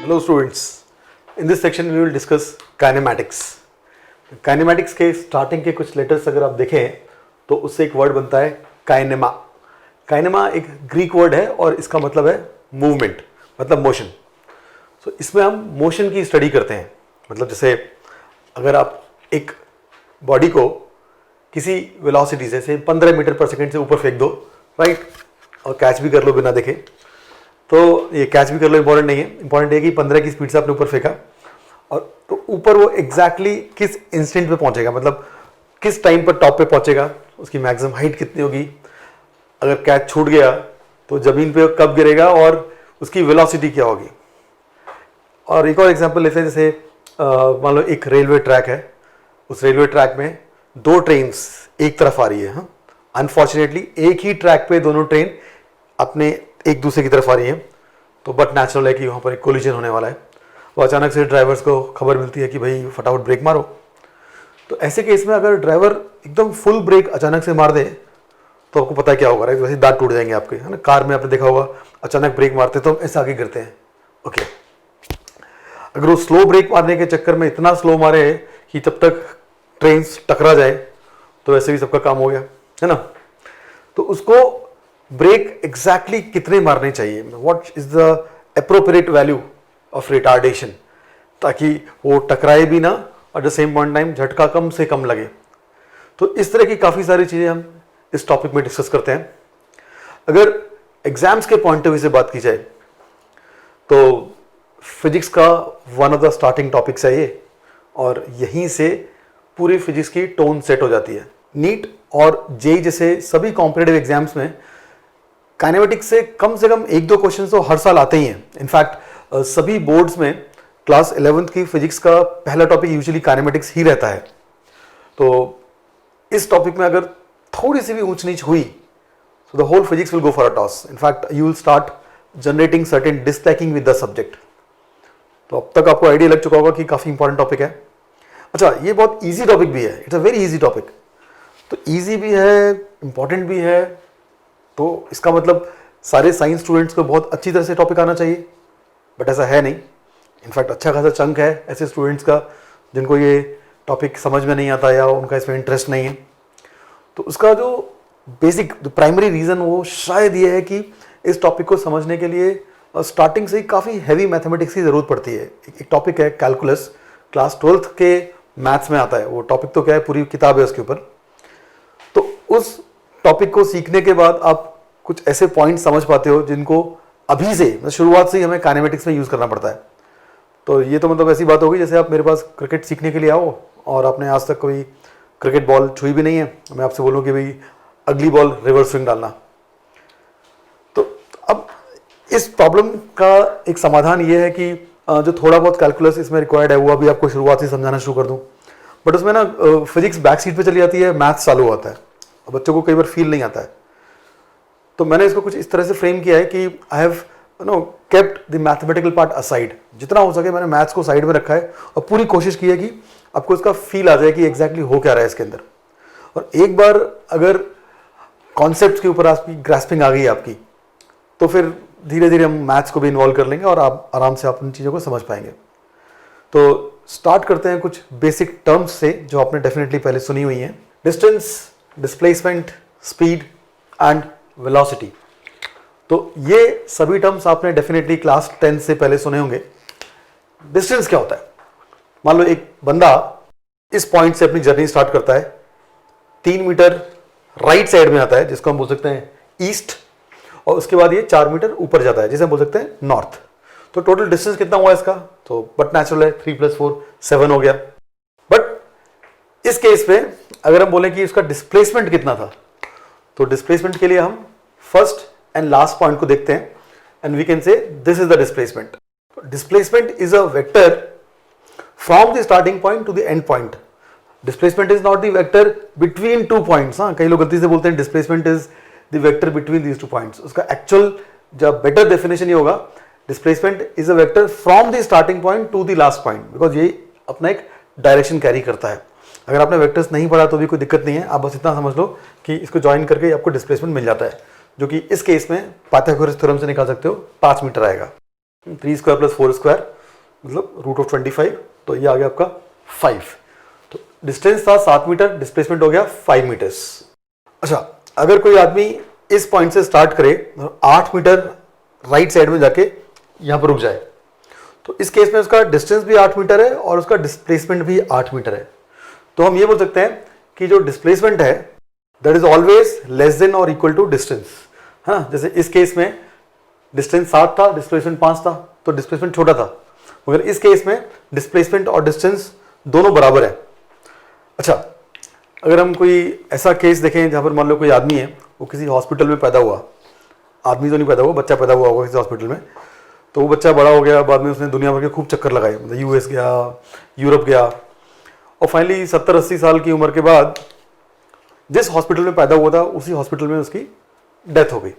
Hello students, in this section we will discuss kinematics. Kinematics के starting के कुछ letters अगर आप देखें तो उससे एक वर्ड बनता है काइनेमा. काइनेमा एक ग्रीक वर्ड है और इसका मतलब है मूवमेंट, मतलब मोशन. सो इसमें हम मोशन की स्टडी करते हैं. मतलब जैसे अगर आप एक बॉडी को किसी वेलोसिटी से 15 मीटर पर सेकेंड से ऊपर फेंक दो, राइट, और कैच भी कर लो बिना देखे, तो ये कैच भी कर लो इंपॉर्टेंट नहीं है. इंपॉर्टेंट है कि 15 की स्पीड से आपने ऊपर फेंका और तो ऊपर वो एग्जैक्टली किस इंस्टेंट पे पहुंचेगा, मतलब किस टाइम पर टॉप पे पहुंचेगा, उसकी मैक्सिमम हाइट कितनी होगी, अगर कैच छूट गया तो जमीन पे कब गिरेगा और उसकी वेलोसिटी क्या होगी. और एक और एग्जांपल लेते हैं, जैसे मान लो एक रेलवे ट्रैक है, उस रेलवे ट्रैक में दो ट्रेन्स एक तरफ आ रही है. अनफॉर्चुनेटली एक ही ट्रैक पे दोनों ट्रेन अपने एक दूसरे की तरफ आ रही है, तो बट नेचुरल है कि वहाँ पर एक कोलिजन होने वाला है. वो अचानक से ड्राइवर्स को खबर मिलती है कि भाई फटाफट ब्रेक मारो. तो ऐसे केस में अगर ड्राइवर एकदम फुल ब्रेक अचानक से मार दे तो आपको पता है क्या होगा, राइट, वैसे दांत टूट जाएंगे आपके, है ना. कार में आपने देखा होगा अचानक ब्रेक मारते तो हम ऐसे आगे गिरते हैं. ओके, अगर वो स्लो ब्रेक मारने के चक्कर में इतना स्लो मारे कि तब तक ट्रेन टकरा जाए तो वैसे भी सबका काम हो गया, है ना. तो उसको ब्रेक एग्जैक्टली कितने मारने चाहिए, what is the appropriate value of retardation, ताकि वो टकराए भी ना और द सेम पॉइंट टाइम झटका कम से कम लगे. तो इस तरह की काफ़ी सारी चीज़ें हम इस टॉपिक में डिस्कस करते हैं. अगर एग्जाम्स के पॉइंट ऑफ व्यू से बात की जाए तो फिजिक्स का one of the starting topics है ये, और यहीं से पूरी फिजिक्स की टोन सेट हो जाती है. नीट और जेई जैसे सभी कॉम्पिटिटिव एग्जाम्स में काइनेमेटिक्स से कम एक दो क्वेश्चन तो हर साल आते ही हैं. इनफैक्ट सभी बोर्ड्स में क्लास 11th की फिजिक्स का पहला टॉपिक यूजुअली काइनेमेटिक्स ही रहता है. तो इस टॉपिक में अगर थोड़ी सी भी ऊंच नीच हुई तो the whole physics will go for a toss. In fact you will start generating certain disliking with the subject. तो अब तक आपको आइडिया लग चुका होगा कि काफ़ी इंपॉर्टेंट टॉपिक है. अच्छा, ये बहुत ईजी टॉपिक भी है, it's a very easy topic. तो ईजी भी है, इंपॉर्टेंट भी है, तो इसका मतलब सारे साइंस स्टूडेंट्स को बहुत अच्छी तरह से टॉपिक आना चाहिए, बट ऐसा है नहीं. इनफैक्ट अच्छा खासा चंक है ऐसे स्टूडेंट्स का जिनको ये टॉपिक समझ में नहीं आता या उनका इसमें इंटरेस्ट नहीं है. तो उसका जो बेसिक जो प्राइमरी रीज़न वो शायद ये है कि इस टॉपिक को समझने के लिए स्टार्टिंग से ही काफ़ी हैवी मैथमेटिक्स की ज़रूरत पड़ती है. एक टॉपिक है कैलकुलस, क्लास 12th के मैथ्स में आता है. वो टॉपिक तो क्या है, पूरी किताब है उसके ऊपर. तो उस टॉपिक को सीखने के बाद आप कुछ ऐसे पॉइंट समझ पाते हो जिनको अभी से शुरुआत से ही हमें काइनेमेटिक्स में यूज़ करना पड़ता है. तो ये तो मतलब ऐसी बात होगी जैसे आप मेरे पास क्रिकेट सीखने के लिए आओ और आपने आज तक कोई क्रिकेट बॉल छुई भी नहीं है, मैं आपसे बोलूँ कि भाई अगली बॉल रिवर्स स्विंग डालना. तो अब इस प्रॉब्लम का एक समाधान ये है कि जो थोड़ा बहुत कैलकुलस इसमें रिक्वायर्ड है वो अभी आपको शुरुआत से समझाना शुरू कर दूँ. बट उसमें ना फिजिक्स बैक सीट पर चली जाती है, मैथ्स चालू होता है, बच्चों को कई बार फील नहीं आता है. तो मैंने इसको कुछ इस तरह से फ्रेम किया है कि I have kept the mathematical part aside. जितना हो सके मैंने मैथ्स को साइड में रखा है और पूरी कोशिश की है कि आपको इसका फील आ जाए कि एग्जैक्टली हो क्या रहा है इसके अंदर. और एक बार अगर कॉन्सेप्ट के ऊपर आपकी ग्रास्पिंग आ गई आपकी, तो फिर धीरे धीरे हम मैथ्स को भी इन्वॉल्व कर लेंगे और आप आराम से आप उन चीज़ों को समझ पाएंगे. तो स्टार्ट करते हैं कुछ बेसिक टर्म्स से जो आपने डेफिनेटली पहले सुनी हुई हैं. Distance, displacement, speed and velocity. तो ये सभी टर्म्स आपने डेफिनेटली क्लास 10 से पहले सुने होंगे. डिस्टेंस क्या होता है? मान लो एक बंदा इस पॉइंट से अपनी जर्नी स्टार्ट करता है, 3 मीटर राइट साइड में आता है जिसको हम बोल सकते हैं ईस्ट, और उसके बाद ये 4 मीटर ऊपर जाता है जिसे हम बोल सकते हैं नॉर्थ. तो टोटल डिस्टेंस कितना हुआ इसका? तो बट नेचुरल है, 3 + 4 7 हो गया. बट इस केस पे अगर हम बोलें कि इसका डिस्प्लेसमेंट कितना था, तो डिस्प्लेसमेंट के लिए हम फर्स्ट एंड लास्ट पॉइंट को देखते हैं and we can say this is the displacement. Displacement is a vector from the starting point to the end point. Displacement is not the vector between two points. हाँ, कई लोग गलती से बोलते हैं displacement is the vector between these two points. उसका actual जब better definition ये होगा, displacement is a vector from the starting point to the last point, because ये अपना एक डायरेक्शन कैरी करता है. अगर आपने वेक्टर्स नहीं पढ़ा तो भी कोई दिक्कत नहीं है, आप बस इतना समझ लो कि इसको ज्वाइन करके आपको डिस्प्लेसमेंट मिल जाता है, जो कि इस केस में पाइथागोरस थ्योरम से निकाल सकते हो. 5 मीटर आएगा. 3² + 4² मतलब √25, तो ये आ गया आपका 5। तो डिस्टेंस था 7 मीटर, डिस्प्लेसमेंट हो गया 5 मीटर्स। अच्छा, अगर कोई आदमी इस पॉइंट से स्टार्ट करे और 8 मीटर राइट साइड में जाके यहाँ पर रुक जाए, तो इस केस में उसका डिस्टेंस भी 8 मीटर है और उसका डिस्प्लेसमेंट भी 8 मीटर है। तो हम ये बोल सकते हैं कि जो डिस्प्लेसमेंट है that is always less than और इक्वल टू डिस्टेंस, है ना। जैसे इस केस में डिस्टेंस 7 था, डिस्प्लेसमेंट 5 था, तो डिस्प्लेसमेंट छोटा था, मगर इस केस में डिस्प्लेसमेंट और डिस्टेंस दोनों बराबर है। अच्छा, अगर हम कोई ऐसा केस देखें जहाँ पर मान लो कोई आदमी है, वो किसी हॉस्पिटल में पैदा हुआ, आदमी तो नहीं पैदा हुआ, बच्चा पैदा हुआ होगा किसी हॉस्पिटल में, तो वो बच्चा बड़ा हो गया, बाद में उसने दुनिया भर के खूब चक्कर लगाए, मतलब यूएस गया, यूरोप गया, और फाइनली 70-80 साल की उम्र के बाद जिस हॉस्पिटल में पैदा हुआ था उसी हॉस्पिटल में उसकी डेथ हो गई।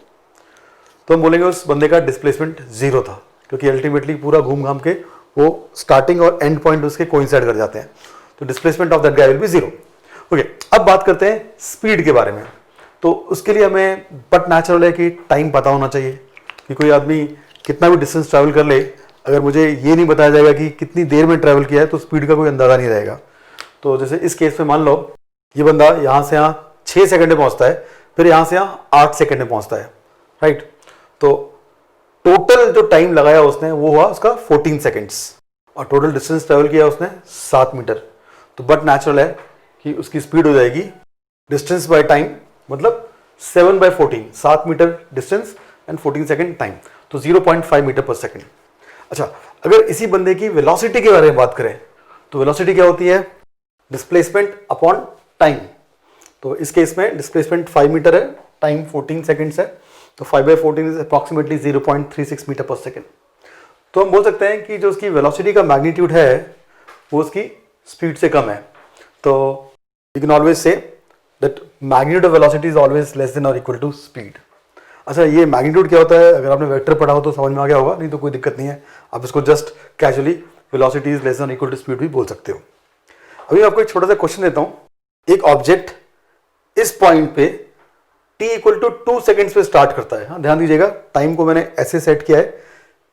तो हम बोलेंगे उस बंदे का डिस्प्लेसमेंट 0 था, क्योंकि अल्टीमेटली पूरा घूम घाम के वो स्टार्टिंग और एंड पॉइंट उसके कोइंसाइड कर जाते हैं, तो displacement of that guy will be 0। Okay, अब बात करते हैं स्पीड के बारे में। तो उसके लिए हमें बट नेचुरल है कि टाइम पता होना चाहिए, कि कोई आदमी कितना भी डिस्टेंस ट्रैवल कर ले, अगर मुझे ये नहीं बताया जाएगा कि कितनी देर में ट्रैवल किया है तो स्पीड का कोई अंदाजा नहीं रहेगा। तो जैसे इस केस में मान लो ये बंदा यहाँ से यहाँ 6 सेकंड में पहुंचता है, फिर यहाँ से यहाँ 8 सेकंड में पहुंचता है, राइट। तो टोटल जो टाइम लगाया उसने वो हुआ उसका 14 सेकंड्स, और टोटल डिस्टेंस ट्रैवल किया उसने 7 मीटर। तो बट नेचुरल है कि उसकी स्पीड हो जाएगी डिस्टेंस बाय टाइम, मतलब 7/14, 7 meter distance and 14 second time, तो 0.5 मीटर पर सेकंड। अच्छा, अगर इसी बंदे की वेलोसिटी के बारे में बात करें तो वेलोसिटी क्या होती है? Displacement upon time. तो इस केस में डिस्प्लेसमेंट 5 मीटर है, टाइम 14 सेकंड्स है, तो 5/14 इज अप्रॉक्सीमेटली 0.36 मीटर पर सेकंड। तो हम बोल सकते हैं कि जो उसकी वेलोसिटी का मैग्नीट्यूड है वो उसकी स्पीड से कम है। तो you can always say that magnitude of velocity is always less than और इक्वल टू स्पीड। अच्छा, ये मैग्नीट्यूड क्या होता है? अगर आपने वेक्टर पढ़ा हो तो समझ में आ गया होगा, नहीं तो कोई दिक्कत नहीं है, आप इसको just casually velocity is less than और इक्वल टू स्पीड भी बोल सकते हो। अभी आपको एक छोटा सा क्वेश्चन देता हूं। एक ऑब्जेक्ट इस पॉइंट पे t इक्वल टू 2 सेकेंड्स पे स्टार्ट करता है। हाँ, ध्यान दीजिएगा, टाइम को मैंने ऐसे सेट किया है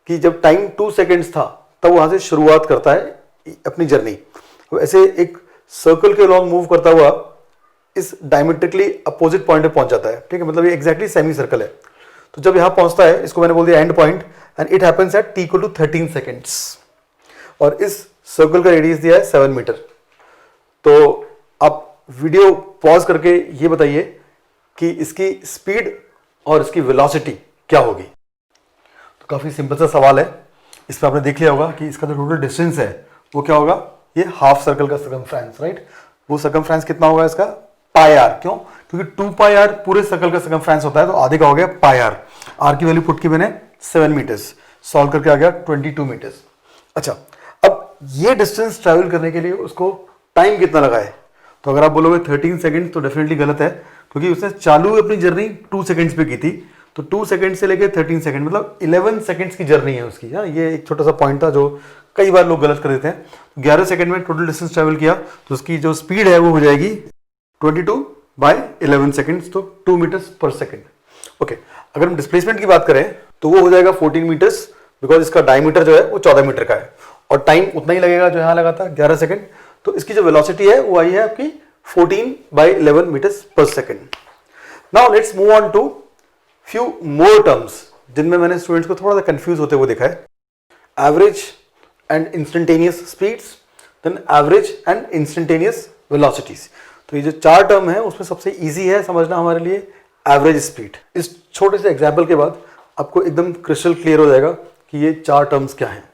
कि जब टाइम 2 सेकेंड्स था तब वहां से शुरुआत करता है अपनी जर्नी। तो ऐसे एक सर्कल के लॉन्ग मूव करता हुआ इस डायमेट्रिकली अपोजिट पॉइंट पे पहुंच जाता है, ठीक है, मतलब ये एग्जैक्टली सेमी सर्कल है। तो जब यहां पहुंचता है, इसको मैंने बोल दिया and point, and it happens at t equal to 13 seconds, और इस सर्कल का रेडियस दिया है 7 मीटर। तो आप वीडियो पॉज करके ये बताइए कि इसकी स्पीड और इसकी वेलोसिटी क्या होगी। तो काफी सिंपल सा सवाल है। इसमें आपने देख लिया होगा कि इसका जो टोटल डिस्टेंस है वो क्या होगा, ये हाफ सर्कल का सर्कमफ्रेंस, राइट। वो सर्कमफ्रेंस कितना होगा इसका? पाई आर। क्यों? क्योंकि 2 पाई आर पूरे सर्कल का सर्कमफ्रेंस होता है, तो आधे का हो गया पाई आर। आर की वैल्यू पुट की मैंने 7 मीटर्स, सॉल्व करके आ गया 22 मीटर्स। अच्छा, अब ये डिस्टेंस ट्रैवल करने के लिए उसको टाइम कितना लगा है? तो अगर आप बोलोगे 13 सेकंड तो डेफिनेटली गलत है, क्योंकि उसने चालू अपनी जर्नी 2 सेकंड्स पे की थी। तो 2 सेकंड से लेके 13 सेकंड मतलब 11 सेकंड्स की जर्नी है उसकी। हाँ, ये एक छोटा सा पॉइंट था जो कई बार लोग गलत कर देते हैं। 11 सेकंड में टोटल डिस्टेंस ट्रैवल किया, तो उसकी जो स्पीड है वो हो जाएगी 22/11 सेकंड्स, तो 2 मीटर्स पर सेकंड। ओके, अगर हम डिस्प्लेसमेंट की बात करें तो वो हो जाएगा 14 मीटर्स, बिकॉज इसका डायमीटर जो है वो 14 मीटर का है, और टाइम उतना ही लगेगा जो यहाँ लगा था 11 सेकंड। तो इसकी जो वेलोसिटी है वो आई है आपकी 14/11 meters per second. Now let's move on to few more terms जिनमें मैंने स्टूडेंट्स को थोड़ा सा कंफ्यूज होते हुए देखा है। Average and instantaneous speeds, then average and instantaneous velocities. तो ये जो 4 टर्म है उसमें सबसे इजी है समझना हमारे लिए एवरेज स्पीड। इस छोटे से एग्जाम्पल के बाद आपको एकदम क्रिस्टल क्लियर हो जाएगा कि ये 4 टर्म्स क्या हैं।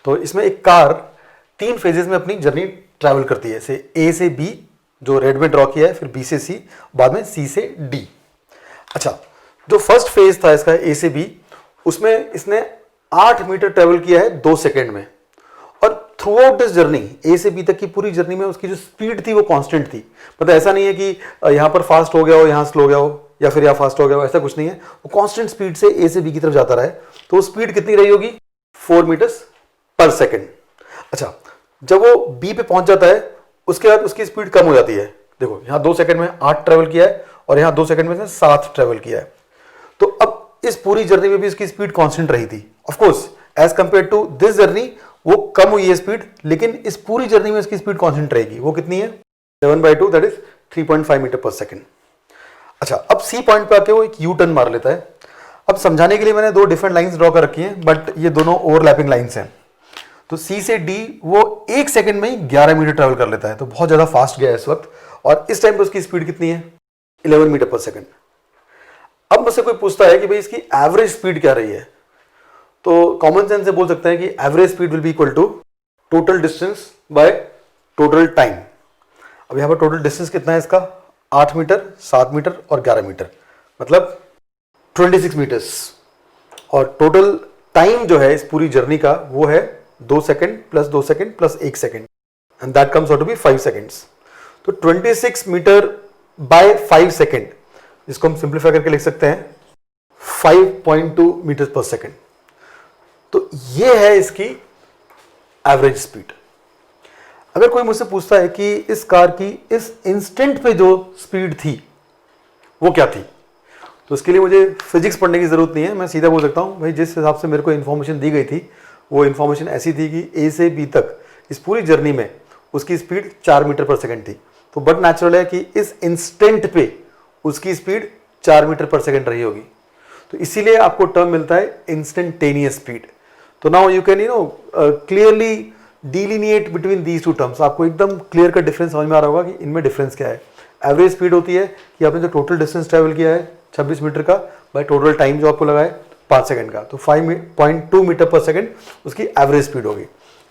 तो इसमें एक कार 3 फेजेस में अपनी जर्नी ट्रैवल करती है, जैसे ए से बी जो रेड में ड्रॉ किया है, फिर बी से सी, बाद में सी से डी। अच्छा, जो फर्स्ट फेज था इसका ए से बी, उसमें इसने 8 मीटर ट्रेवल किया है 2 सेकेंड में, और थ्रू आउट दिस जर्नी ए से बी तक की पूरी जर्नी में उसकी जो स्पीड थी वो कांस्टेंट थी। मतलब ऐसा नहीं है कि यहाँ पर फास्ट हो गया हो, यहाँ स्लो हो गया हो, या फिर यहाँ फास्ट हो गया हो, ऐसा कुछ नहीं है। वो कांस्टेंट स्पीड से ए से बी की तरफ जाता रहा है। तो वो स्पीड कितनी रही होगी? 4 मीटर्स पर सेकेंड। अच्छा, जब वो बी पे पहुंच जाता है उसके बाद उसकी स्पीड कम हो जाती है। देखो, यहाँ 2 सेकंड में 8 ट्रेवल किया है, और यहाँ 2 सेकंड में 7 ट्रेवल किया है। तो अब इस पूरी जर्नी में भी इसकी स्पीड कांस्टेंट रही थी। Of course as compare to this journey वो कम हुई है स्पीड, लेकिन इस पूरी जर्नी में इसकी स्पीड कांस्टेंट रहेगी। वो कितनी है? 7/2, that is 3.5 metre per second. अच्छा, अब सी पॉइंट पे आके वो एक यू टर्न मार लेता है। अब समझाने के लिए मैंने 2 डिफरेंट लाइंस ड्रॉ कर रखी हैं, बट ये दोनों ओवरलैपिंग लाइंस हैं। तो सी से डी वो 1 सेकंड में ही 11 मीटर ट्रेवल कर लेता है, तो बहुत ज्यादा फास्ट गया है इस वक्त। और इस टाइम पे उसकी स्पीड कितनी है? 11 मीटर पर सेकेंड। अब मुझसे कोई पूछता है कि भाई इसकी एवरेज स्पीड क्या रही है, तो कॉमन सेंस से बोल सकते हैं कि average speed will be equal to total distance by total time. अब यहां पर टोटल डिस्टेंस कितना है इसका? 8 मीटर, 7 मीटर और 11 मीटर, मतलब 26 मीटर्स। और टोटल टाइम जो है इस पूरी जर्नी का वो है 2 second plus 2 second plus 1 second, and that comes out to be 5 seconds. तो 26 मीटर बाय 5 सेकेंड, जिसको हम सिंप्लीफाई करके लिख सकते हैं 5.2 मीटर पर सेकेंड। तो ये है इसकी एवरेज स्पीड। अगर कोई मुझसे पूछता है कि इस कार की इस इंस्टेंट पे जो स्पीड थी वो क्या थी, तो उसके लिए मुझे फिजिक्स पढ़ने की जरूरत नहीं है। मैं सीधा बोल सकता हूं भाई, जिस हिसाब से मेरे को इन्फॉर्मेशन दी गई थी वो इन्फॉर्मेशन ऐसी थी कि ए से बी तक इस पूरी जर्नी में उसकी स्पीड 4 मीटर पर सेकेंड थी। तो बट नेचुरल है कि इस इंस्टेंट पे उसकी स्पीड 4 मीटर पर सेकेंड रही होगी। तो इसीलिए आपको टर्म मिलता है इंस्टेंटेनियस स्पीड। तो now you can clearly डिलिनिएट between these to terms. आपको एकदम क्लियर का डिफरेंस समझ में आ रहा होगा कि इनमें डिफरेंस क्या है। एवरेज स्पीड होती है कि आपने जो टोटल डिस्टेंस ट्रेवल किया है 26 मीटर का, बाय टोटल टाइम जो आपको लगा है 5 सेकंड का, तो 5.2 मीटर पर सेकंड उसकी एवरेज स्पीड होगी।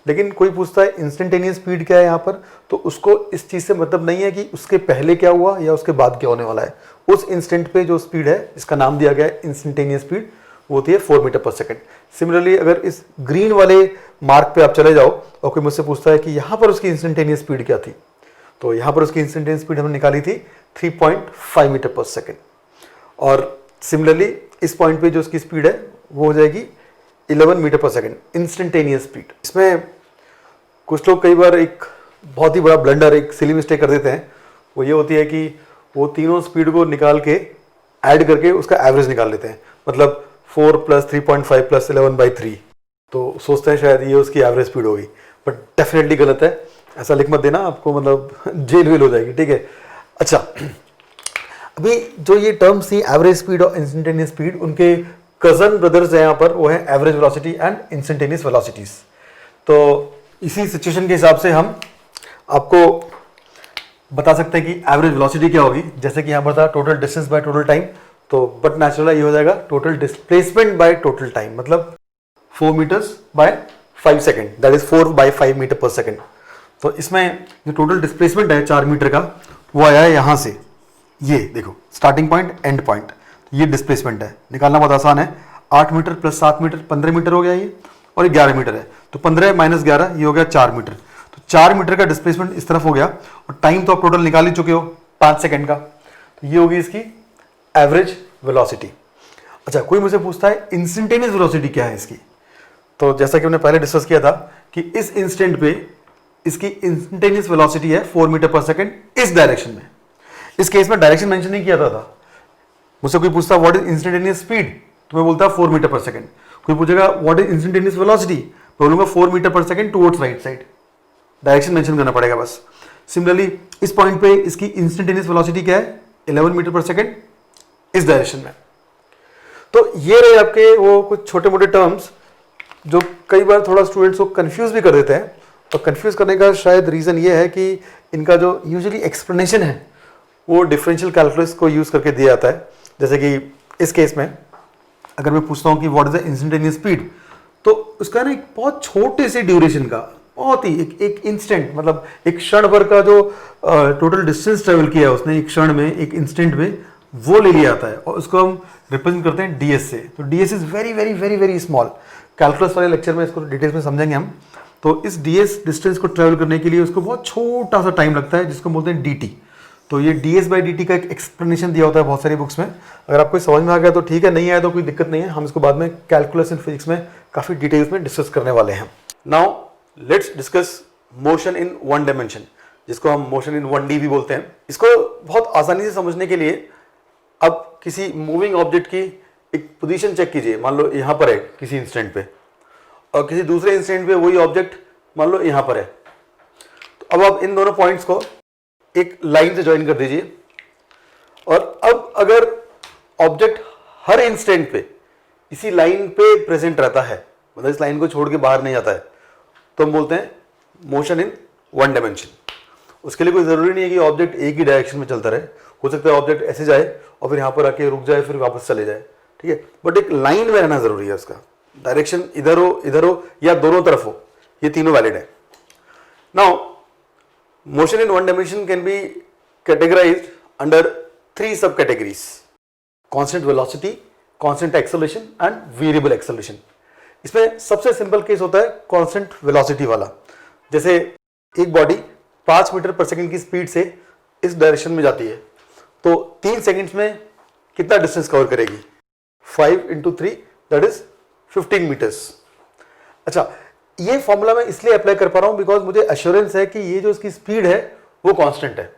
लेकिन कोई पूछता है इंस्टेंटेनियस स्पीड क्या है यहाँ पर, तो उसको इस चीज से मतलब नहीं है कि उसके पहले क्या हुआ या उसके बाद क्या होने वाला है। उस इंस्टेंट पे जो स्पीड है, इसका नाम दिया गया है इंस्टेंटेनियस स्पीड, वो होती है 4 मीटर पर सेकंड। सिमिलरली अगर इस ग्रीन वाले मार्क पे आप चले जाओ और कोई मुझसे पूछता है कि यहाँ पर उसकी इंस्टेंटेनियस स्पीड क्या थी, तो यहाँ पर उसकी इंस्टेंटेनियस स्पीड हमने निकाली थी 3.5 मीटर पर सेकंड। और सिमिलरली इस पॉइंट पे जो उसकी स्पीड है वो हो जाएगी 11 मीटर पर सेकंड, इंस्टेंटेनियस स्पीड। इसमें कुछ लोग कई बार एक बहुत ही बड़ा ब्लंडर, एक सिली मिस्टेक कर देते हैं। वो ये होती है कि वो तीनों स्पीड को निकाल के ऐड करके उसका एवरेज निकाल लेते हैं, मतलब 4 + 3.5 + 11/3, तो सोचते हैं शायद ये उसकी एवरेज स्पीड होगी, बट डेफिनेटली गलत है। ऐसा लिख मत देना, आपको मतलब जेल वेल हो जाएगी, ठीक है। अच्छा, अभी जो ये टर्म्स थी एवरेज स्पीड और इंस्टेंटेनियस स्पीड, उनके कजन ब्रदर्स है यहाँ पर, वो है average velocity and instantaneous velocities. तो इसी सिचुएशन के हिसाब से हम आपको बता सकते हैं कि एवरेज वेलोसिटी क्या होगी। जैसे कि यहाँ पर था total distance by total time, तो बट नेचुरल ये हो जाएगा total displacement by total time, मतलब 4 meters by 5 second, that is 4/5 meter per second. तो इसमें जो टोटल डिस्प्लेसमेंट है 4 मीटर का, वो आया है यहाँ से, ये देखो स्टार्टिंग पॉइंट एंड पॉइंट, ये डिस्प्लेसमेंट है। निकालना बहुत आसान है, 8 मीटर प्लस 7 मीटर 15 मीटर हो गया ये, और ये 11 मीटर है, तो 15 - 11 ये हो गया 4 मीटर। तो 4 मीटर का डिस्प्लेसमेंट इस तरफ हो गया, और टाइम तो आप टोटल निकाल ही चुके हो 5 सेकेंड का, तो ये होगी इसकी एवरेज वेलोसिटी। अच्छा, कोई मुझे पूछता है इंस्टेंटेनियस वेलोसिटी क्या है इसकी, तो जैसा कि हमने पहले डिस्कस किया था कि इस इंस्टेंट पे इसकी इंस्टेंटेनियस वेलोसिटी है 4 मीटर पर सेकेंड इस डायरेक्शन में। इस केस में डायरेक्शन मेंशन नहीं किया था। मुझसे कोई पूछता व्हाट इज इंस्टेंटेनियस स्पीड, तो मैं बोलता 4 मीटर पर सेकेंड। कोई पूछेगा व्हाट इज इंस्टेंटेनियस वेलोसिटी, मैं बोलूंगा 4 metre per second towards right side. Direction mention करना पड़ेगा बस। सिमिलरली इस पॉइंट पे इसकी इंस्टेंटेनियस वेलोसिटी क्या है, 11 मीटर पर सेकेंड इस डायरेक्शन में। तो ये रहे आपके वो कुछ छोटे मोटे टर्म्स जो कई बार थोड़ा स्टूडेंट्स को कंफ्यूज भी कर देते हैं। और कंफ्यूज करने का शायद रीजन ये है कि इनका जो यूजुअली एक्सप्लेनेशन है वो डिफरेंशियल कैलकुलस को यूज करके दिया जाता है। जैसे कि इस केस में अगर मैं पूछता हूँ कि what is the instantaneous speed, तो उसका ना एक बहुत छोटे से ड्यूरेशन का, बहुत ही एक इंस्टेंट, मतलब एक क्षण भर का जो टोटल डिस्टेंस ट्रेवल किया है उसने एक क्षण में, एक इंस्टेंट में, वो ले लिया जाता है और उसको हम रिप्रेजेंट करते हैं डीएस से। तो DS is very very very very small. Calculus वाले लेक्चर में इसको डिटेल्स में समझेंगे हम। तो इस डीएस डिस्टेंस को ट्रेवल करने के लिए उसको बहुत छोटा सा टाइम लगता है, जिसको बोलते हैं डीटी। तो ये ds/dt का एक एक्सप्लेनेशन दिया होता है बहुत सारी बुक्स में। अगर आपको समझ में आ गया तो ठीक है, नहीं आया तो कोई दिक्कत नहीं है, हम इसको बाद में कैलकुलस इन फिजिक्स में काफी डिटेल्स में डिस्कस करने वाले हैं। Now let's discuss motion in 1 dimension, जिसको हम मोशन इन 1D भी बोलते हैं। इसको बहुत आसानी से समझने के लिए अब किसी मूविंग ऑब्जेक्ट की एक पोजीशन चेक कीजिए। मान लो यहाँ पर है किसी इंस्टेंट पे, और किसी दूसरे इंस्टेंट पे वही ऑब्जेक्ट मान लो यहाँ पर है, तो अब आप इन दोनों पॉइंट्स को एक लाइन से ज्वाइन कर दीजिए। और अब अगर ऑब्जेक्ट हर इंस्टेंट पे इसी लाइन पे प्रेजेंट रहता है, मतलब इस लाइन को छोड़ के बाहर नहीं जाता है, तो हम बोलते हैं मोशन इन वन डायमेंशन। उसके लिए कोई ज़रूरी नहीं है कि ऑब्जेक्ट एक ही डायरेक्शन में चलता रहे, हो सकता है ऑब्जेक्ट ऐसे जाए और फिर यहाँ पर आके रुक जाए फिर वापस चले जाए, ठीक है, बट एक लाइन में रहना ज़रूरी है। उसका डायरेक्शन इधर हो या दोनों तरफ हो, ये तीनों वैलिड है। Now motion in one dimension can be categorised under 3 सब categories: constant velocity, constant acceleration and variable acceleration. इसमें सबसे सिंपल केस होता है कांस्टेंट वेलोसिटी वाला। जैसे एक बॉडी 5 मीटर पर सेकंड की स्पीड से इस डायरेक्शन में जाती है, तो 3 सेकंड्स में कितना डिस्टेंस कवर करेगी? 5 × 3 दैट इज 15 मीटर्स। अच्छा, ये फॉर्मूला मैं इसलिए अप्लाई कर पा रहा हूं बिकॉज मुझे एश्योरेंस है कि ये जो इसकी स्पीड है वो कांस्टेंट है।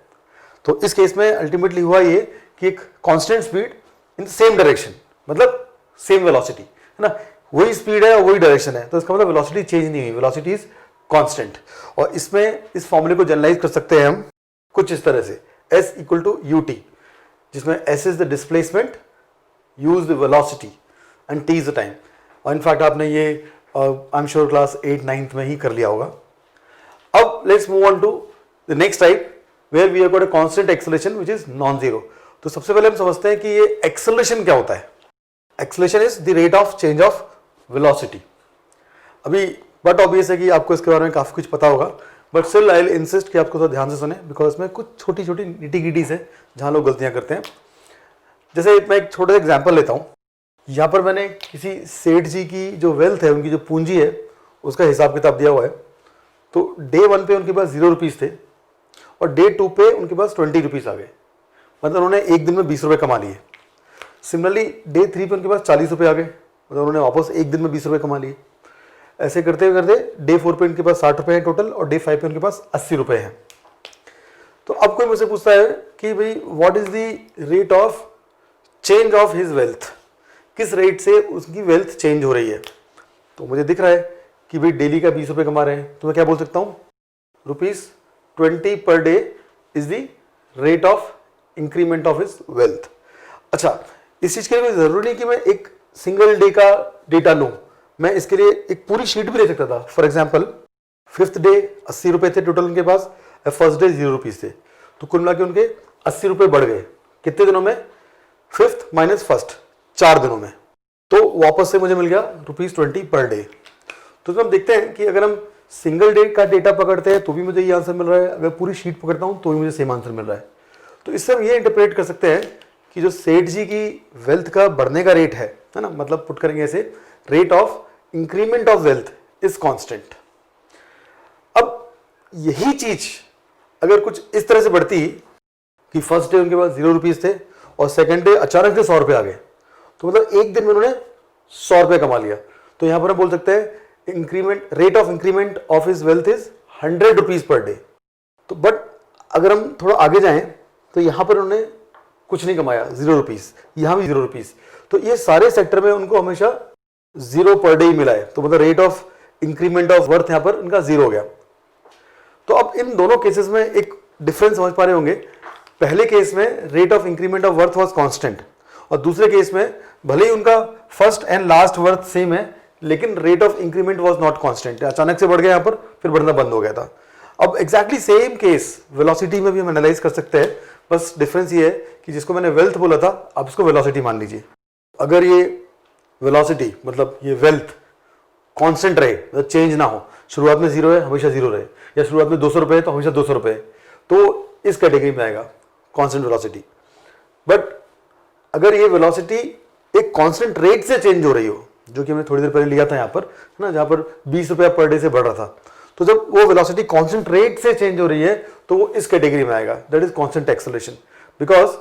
तो इस केस में अल्टीमेटली हुआ ये कि एक constant speed in same direction, मतलब सेम वेलोसिटी, है ना, वही स्पीड है और वही डायरेक्शन है, तो इसका मतलब वेलोसिटी चेंज नहीं हुई, वेलोसिटी इज कांस्टेंट। और इसमें इस फॉर्मूले को जनरलाइज कर सकते हैं हम कुछ इस तरह से, S = ut, जिसमें S is the displacement, U is the velocity and T is the time. और इनफैक्ट आपने ये I am sure class 8-9th में ही कर लिया होगा। अब let's move on to the next type where we have got a constant acceleration which is non zero. तो सबसे पहले हम समझते हैं कि ये एक्सेलरेशन क्या होता है। Acceleration is the rate of change of velocity. अभी बट ऑब्वियस है कि आपको इसके बारे में काफी कुछ पता होगा, but still I will insist कि आपको थोड़ा ध्यान से सुने बिकॉज इसमें कुछ छोटी छोटी निटी गिटीज है जहां लोग गलतियां करते हैं। जैसे मैं एक छोटा सा एग्जाम्पल लेता हूं। यहाँ पर मैंने किसी सेठ जी की जो वेल्थ है, उनकी जो पूंजी है, उसका हिसाब किताब दिया हुआ है। तो डे 1 पे उनके पास 0 रुपीज़ थे और डे 2 पे उनके पास 20 रुपीज़ आ गए, मतलब उन्होंने एक दिन में 20 रुपये कमा लिए। सिमिलरली डे 3 पे उनके पास 40 रुपये आ गए, मतलब उन्होंने वापस एक दिन में 20 रुपये कमा लिए। ऐसे करते करते डे 4 पे उनके पास 60 रुपये हैं टोटल और डे 5 पे उनके पास 80 रुपये हैं। तो अब कोई मुझसे पूछता है कि भाई what is the rate of change of his wealth, किस रेट से उसकी वेल्थ चेंज हो रही है। तो मुझे दिख रहा है कि भाई डेली का 20 रुपये कमा रहे हैं, तो मैं क्या बोल सकता हूँ, ₹20 per day is the rate of increment of his wealth. अच्छा, इस चीज के लिए जरूरी नहीं कि मैं एक सिंगल डे का डेटा लूं, मैं इसके लिए एक पूरी शीट भी ले सकता था। फॉर एग्जाम्पल 5th डे 80 रुपये थे टोटल उनके पास, फर्स्ट डे 0 रुपीज थे, तो कुल मिला के उनके 80 रुपये बढ़ गए। कितने दिनों में? 5th - 1st, 4 दिनों में। तो वापस से मुझे मिल गया ₹20 पर डे। तो हम देखते हैं कि अगर हम सिंगल डे का डेटा पकड़ते हैं तो भी मुझे ये आंसर मिल रहा है, अगर पूरी शीट पकड़ता हूं तो भी मुझे सेम आंसर मिल रहा है। तो इससे हम ये इंटरप्रेट कर सकते हैं कि जो सेठ जी की वेल्थ का बढ़ने का रेट है ना, मतलब पुट करेंगे ऐसे, rate of increment of wealth is constant. अब यही चीज अगर कुछ इस तरह से बढ़ती कि फर्स्ट डे उनके पास 0 रुपीज थे और सेकंड डे अचानक से 100 रुपये आ गए, तो मतलब एक दिन में उन्होंने 100 रुपये कमा लिया। तो यहां पर हम बोल सकते हैं increment, rate of increment of his wealth is 100 rupees per day. तो बट अगर हम थोड़ा आगे जाएं तो यहां पर उन्होंने कुछ नहीं कमाया, 0 रुपीज, यहां भी 0 रुपीज, तो ये सारे सेक्टर में उनको हमेशा 0 पर डे ही मिला है। तो मतलब rate of increment of worth यहां पर उनका 0 हो गया। तो अब इन दोनों केसेस में एक डिफरेंस समझ पा रहे होंगे। पहले केस में rate of increment of worth was constant और दूसरे केस में भले ही उनका first and last worth same है लेकिन rate of increment was not constant, अचानक से बढ़ गया, यहां पर फिर बढ़ना बंद हो गया था। अब एग्जैक्टली सेम केस वेलोसिटी में भी हम एनालाइज कर सकते हैं, बस डिफरेंस ये है कि जिसको मैंने वेल्थ बोला था आप इसको वेलोसिटी मान लीजिए। अगर ये वेलोसिटी मतलब ये वेल्थ कांस्टेंट रहे, मतलब चेंज ना हो, शुरुआत में 0 है हमेशा 0 रहे, या शुरुआत में 200 रुपये है तो हमेशा 200 रुपये, तो इस कैटेगरी में आएगा कांस्टेंट वेलोसिटी। बट अगर ये वेलोसिटी एक कांस्टेंट रेट से चेंज हो रही हो, जो कि हमने थोड़ी देर पहले लिया था यहाँ पर, है ना, जहां पर 20 रुपया पर डे से बढ़ रहा था, तो जब वो वेलोसिटी कांस्टेंट रेट से चेंज हो रही है तो वो इस कैटेगरी में आएगा, that is constant acceleration, because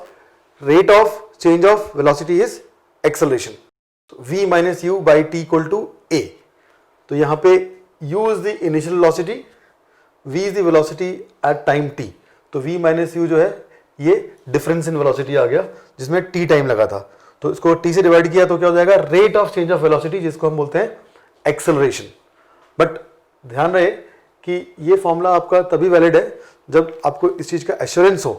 rate of change of velocity is acceleration. v - u by t = a। तो यहां पे u is the initial velocity, v is the velocity at time t, तो v - u जो है ये difference in velocity आ गया जिसमें t time लगा था, तो इसको t से डिवाइड किया तो क्या हो जाएगा, rate of change of velocity, जिसको हम बोलते हैं एक्सेलरेशन। बट ध्यान रहे कि ये फॉर्मूला आपका तभी वैलिड है जब आपको इस चीज़ का एश्योरेंस हो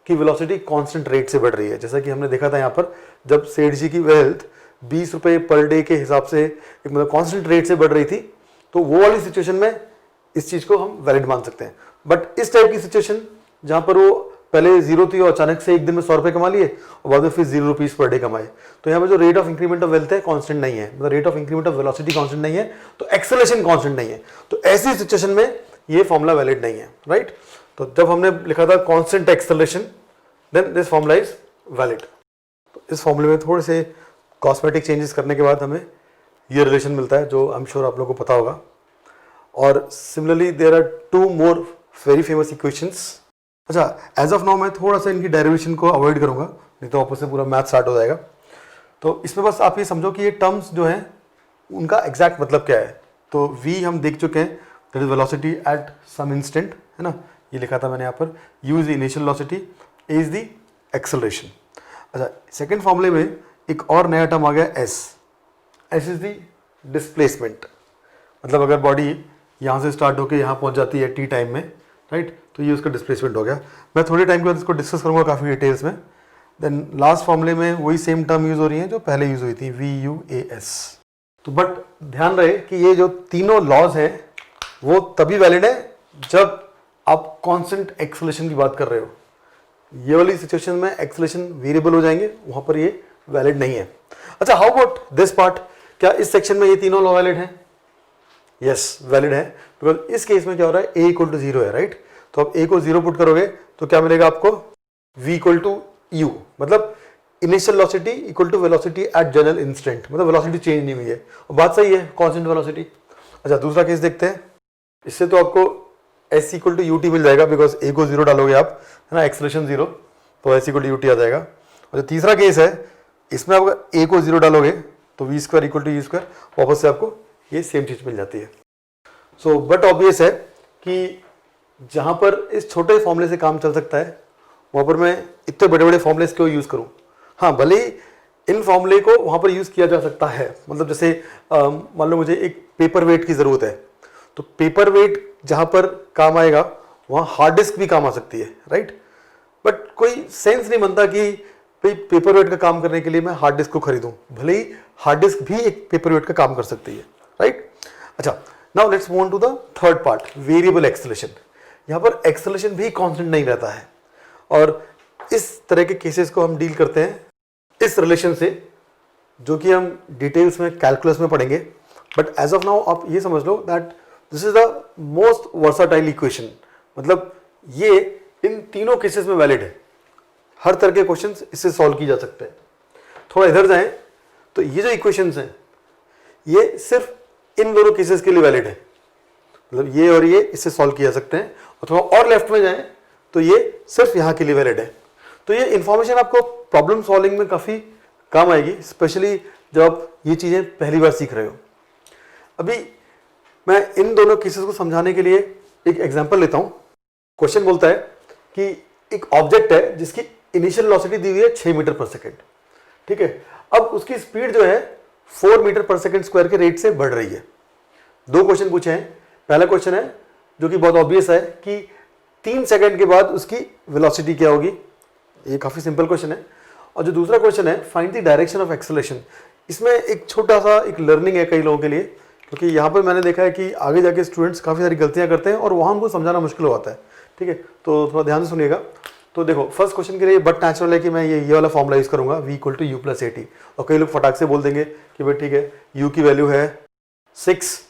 कि वेलोसिटी कांस्टेंट रेट से बढ़ रही है। जैसा कि हमने देखा था यहाँ पर, जब सेठ जी की वेल्थ 20 रुपये पर डे के हिसाब से एक मतलब कांस्टेंट रेट से बढ़ रही थी, तो वो वाली सिचुएशन में इस चीज़ को हम वैलिड मान सकते हैं। बट इस टाइप की सिचुएशन जहाँ पर वो पहले जीरो थी और अचानक से एक दिन में 100 रुपये कमा लिए और बाद में फिर 0 रुपीज़ पर डे कमाए, तो यहाँ पर जो rate of increment of wealth है कांस्टेंट नहीं है, मतलब rate of increment of velocity constant नहीं है, तो एक्सेलरेशन कांस्टेंट नहीं है। तो ऐसी सिचुएशन में ये फॉर्मूला वैलिड नहीं है, राइट। तो जब हमने लिखा था constant acceleration, then this formula is valid. तो इस फॉर्मूले में थोड़े से कॉस्मेटिक चेंजेस करने के बाद हमें ये रिलेशन मिलता है जो आई एम श्योर आप लोगों को पता होगा। और similarly there are 2 more very famous equations. अच्छा, एज ऑफ नाउ मैं थोड़ा सा इनकी डेरिवेशन को अवॉइड करूंगा, नहीं तो आपस से पूरा मैथ स्टार्ट हो जाएगा। तो इसमें बस आप ये समझो कि ये टर्म्स जो हैं उनका एग्जैक्ट मतलब क्या है। तो v हम देख चुके हैं, that is velocity at some instant, है ना, ये लिखा था मैंने यहाँ पर। u is the initial velocity, a is the acceleration. अच्छा, सेकेंड फॉर्मूले में एक और नया टर्म आ गया s इज द डिस्प्लेसमेंट। मतलब अगर बॉडी यहाँ से स्टार्ट होकर यहाँ पहुँच जाती है t टाइम में, राइट, तो ये उसका डिस्प्लेसमेंट हो गया। मैं थोड़े टाइम के बाद इसको डिस्कस करूँगा काफ़ी डिटेल्स में। देन लास्ट फॉर्मूले में वही सेम टर्म यूज़ हो रही है जो पहले यूज़ हुई थी, VUAS। तो बट ध्यान रहे कि ये जो तीनों लॉज हैं वो तभी वैलिड है जब आप कांस्टेंट एक्सेलरेशन की बात कर रहे हो। ये वाली सिचुएशन में एक्सेलरेशन वेरिएबल हो जाएंगे, वहाँ पर ये वैलिड नहीं है। अच्छा, हाउ अबाउट दिस पार्ट, क्या इस सेक्शन में ये तीनों लॉ वैलिड हैं? यस, वैलिड है, बिकॉज इस केस में क्या हो रहा है, a इक्वल टू 0 है, राइट। तो आप a को 0 पुट करोगे तो क्या मिलेगा आपको, v इक्वल टू u, मतलब initial velocity equal to velocity at general instant, मतलब वेलोसिटी चेंज नहीं हुई है और बात सही है, कांस्टेंट वेलोसिटी। अच्छा, दूसरा केस देखते हैं। इससे तो आपको s इक्वल टू ut मिल जाएगा, बिकॉज a को 0 डालोगे आप, है ना, एक्सेलरेशन 0, तो s इक्वल टू ut आ जाएगा। और जो तीसरा केस है, इसमें आप a को 0 डालोगे तो v square equal to u square, वापस से आपको ये सेम चीज मिल जाती है। सो बट ऑब्वियस है कि जहां पर इस छोटे फॉर्मूले से काम चल सकता है वहां पर मैं इतने बड़े बड़े फॉर्मूले क्यों यूज करूं। हाँ, भले ही इन फॉर्मूले को वहां पर यूज किया जा सकता है, मतलब जैसे मान लो मुझे एक पेपर वेट की जरूरत है, तो पेपर वेट जहां पर काम आएगा वहां हार्ड डिस्क भी काम आ सकती है, राइट। बट कोई सेंस नहीं बनता कि भाई पेपर वेट का काम करने के लिए मैं हार्ड डिस्क को खरीदूं, भले ही हार्ड डिस्क भी एक पेपर वेट का काम कर सकती है, राइट। अच्छा, now let's move on to the third part, variable acceleration. यहाँ पर एक्सेलरेशन भी कांस्टेंट नहीं रहता है और इस तरह के केसेस को हम डील करते हैं इस रिलेशन से, जो कि हम डिटेल्स में कैलकुलस में पढ़ेंगे। बट एज ऑफ नाउ आप ये समझ लो that this is the most versatile equation, मतलब ये इन तीनों केसेस में वैलिड है, हर तरह के क्वेश्चंस इससे सॉल्व किए जा सकते हैं। थोड़ा इधर जाएं तो ये जो इक्वेशंस हैं ये सिर्फ इन दोनों केसेस के लिए वैलिड है, मतलब ये और ये इससे सॉल्व किया जा सकते हैं। और थोड़ा और लेफ्ट में जाएं तो ये सिर्फ यहाँ के लिए वैलिड है। तो ये इंफॉर्मेशन आपको प्रॉब्लम सॉल्विंग में काफ़ी काम आएगी, स्पेशली जब आप ये चीज़ें पहली बार सीख रहे हो। अभी मैं इन दोनों केसेस को समझाने के लिए एक एग्जांपल लेता हूँ। क्वेश्चन बोलता है कि एक ऑब्जेक्ट है जिसकी इनिशियल वेलोसिटी दी हुई है 6 मीटर पर सेकेंड, ठीक है। अब उसकी स्पीड जो है 4 मीटर पर सेकेंड स्क्वायर के रेट से बढ़ रही है। 2 क्वेश्चन पूछे हैं। पहला क्वेश्चन है जो कि बहुत ऑब्वियस है कि 3 सेकंड के बाद उसकी वेलोसिटी क्या होगी, ये काफ़ी सिंपल क्वेश्चन है। और जो दूसरा क्वेश्चन है, find the direction of acceleration, इसमें एक छोटा सा एक लर्निंग है कई लोगों के लिए, क्योंकि यहाँ पर मैंने देखा है कि आगे जाके स्टूडेंट्स काफ़ी सारी गलतियाँ करते हैं और वहाँ उनको समझाना मुश्किल हो जाता है, ठीक है। तो थोड़ा ध्यान से सुनिएगा। तो देखो, फर्स्ट क्वेश्चन के लिए बट नेचुरल है कि मैं ये वाला फॉर्मूला यूज़ करूँगा, v equal to u plus a t. और कई लोग फटाक से बोल देंगे कि भाई ठीक है, u की वैल्यू है 6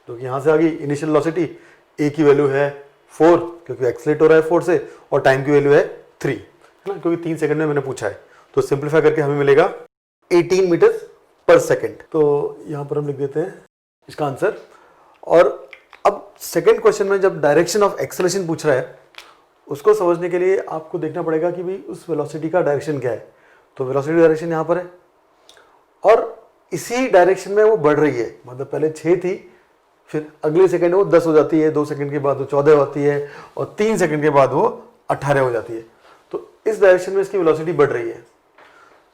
जो कि यहाँ से आ गई इनिशियल वेलोसिटी, a की वैल्यू है 4 क्योंकि एक्सलेट हो रहा है 4 से, और टाइम की वैल्यू है 3, है ना, क्योंकि 3 सेकंड में मैंने पूछा है। तो सिंप्लीफाई करके हमें मिलेगा 18 मीटर पर सेकंड। तो यहाँ पर हम लिख देते हैं इसका आंसर। और अब सेकंड क्वेश्चन में जब डायरेक्शन ऑफ एक्सेलरेशन पूछ रहा है, उसको समझने के लिए आपको देखना पड़ेगा कि भाई उस वेलोसिटी का डायरेक्शन क्या है। तो वेलोसिटी डायरेक्शन यहाँ पर है और इसी डायरेक्शन में वो बढ़ रही है, मतलब पहले 6 थी, फिर अगले सेकंड वो 10 हो जाती है, 2 सेकंड के बाद वो 14 होती है और 3 सेकंड के बाद वो 18 हो जाती है। तो इस डायरेक्शन में इसकी वेलोसिटी बढ़ रही है।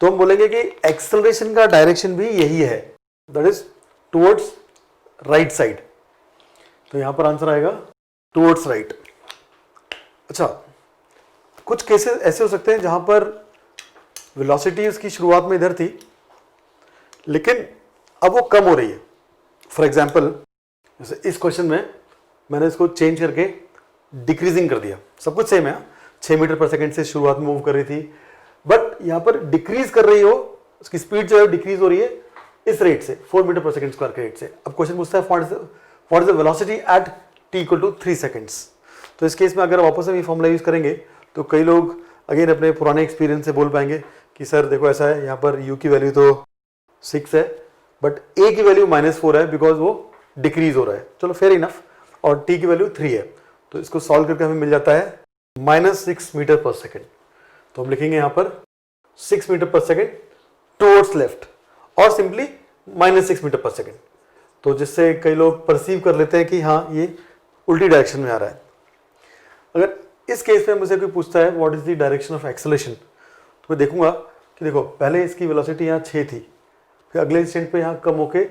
तो हम बोलेंगे कि एक्सेलरेशन का डायरेक्शन भी यही है, that is towards right side, तो यहाँ पर आंसर आएगा टुवर्ड्स राइट। अच्छा, कुछ केसेस ऐसे हो सकते हैं जहाँ पर वेलोसिटी उसकी शुरुआत में इधर थी लेकिन अब वो कम हो रही है। फॉर एग्जाम्पल जैसे इस क्वेश्चन में मैंने इसको चेंज करके डिक्रीजिंग कर दिया, सब कुछ सेम है, 6 मीटर पर सेकंड से शुरुआत में मूव कर रही थी, बट यहाँ पर डिक्रीज कर रही हो, उसकी स्पीड जो है डिक्रीज हो रही है इस रेट से, 4 मीटर पर सेकंड स्क्वायर के रेट से। अब क्वेश्चन पूछता है what is the velocity at t equal to 3 seconds. तो इस केस में अगर वापस हम ये फॉर्मूला यूज करेंगे तो कई लोग अगेन अपने पुराने एक्सपीरियंस से बोल पाएंगे कि सर देखो ऐसा है, यहाँ पर u की वैल्यू तो 6 है बट a की वैल्यू -4 है बिकॉज वो डिक्रीज हो रहा है। चलो फेयर इनफ, और t की वैल्यू 3 है, तो इसको सॉल्व करके हमें मिल जाता है -6 मीटर पर सेकेंड। तो हम लिखेंगे यहाँ पर 6 metre per second towards left और सिंपली -6 मीटर पर सेकेंड, तो जिससे कई लोग परसीव कर लेते हैं कि हाँ ये उल्टी डायरेक्शन में आ रहा है। अगर इस केस में मुझे कोई पूछता है what is the direction of acceleration, तो मैं देखूंगा कि देखो पहले इसकी वेलोसिटी यहाँ 6 थी, फिर अगले इंस्टेंट पे यहाँ कम होके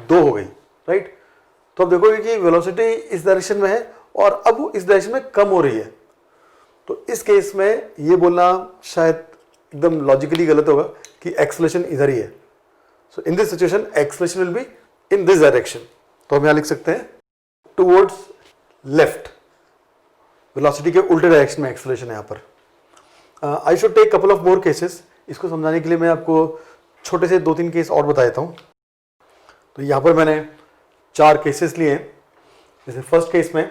2 हो गई, राइट। तो अब देखोगे कि वेलोसिटी इस डायरेक्शन में है और अब वो इस डायरेक्शन में कम हो रही है। तो इस केस में ये बोलना शायद एकदम लॉजिकली गलत होगा कि एक्सेलरेशन इधर ही है। So in this situation acceleration will be in this direction, तो हम यहाँ लिख सकते हैं टुवर्ड्स लेफ्ट, वेलोसिटी के उल्टे डायरेक्शन में एक्सेलरेशन है यहाँ पर। I should take couple of more cases, इसको समझाने के लिए मैं आपको छोटे से 2-3 केस और बता देता हूँ। तो यहाँ पर मैंने 4 केसेस लिए हैं। जैसे फर्स्ट केस में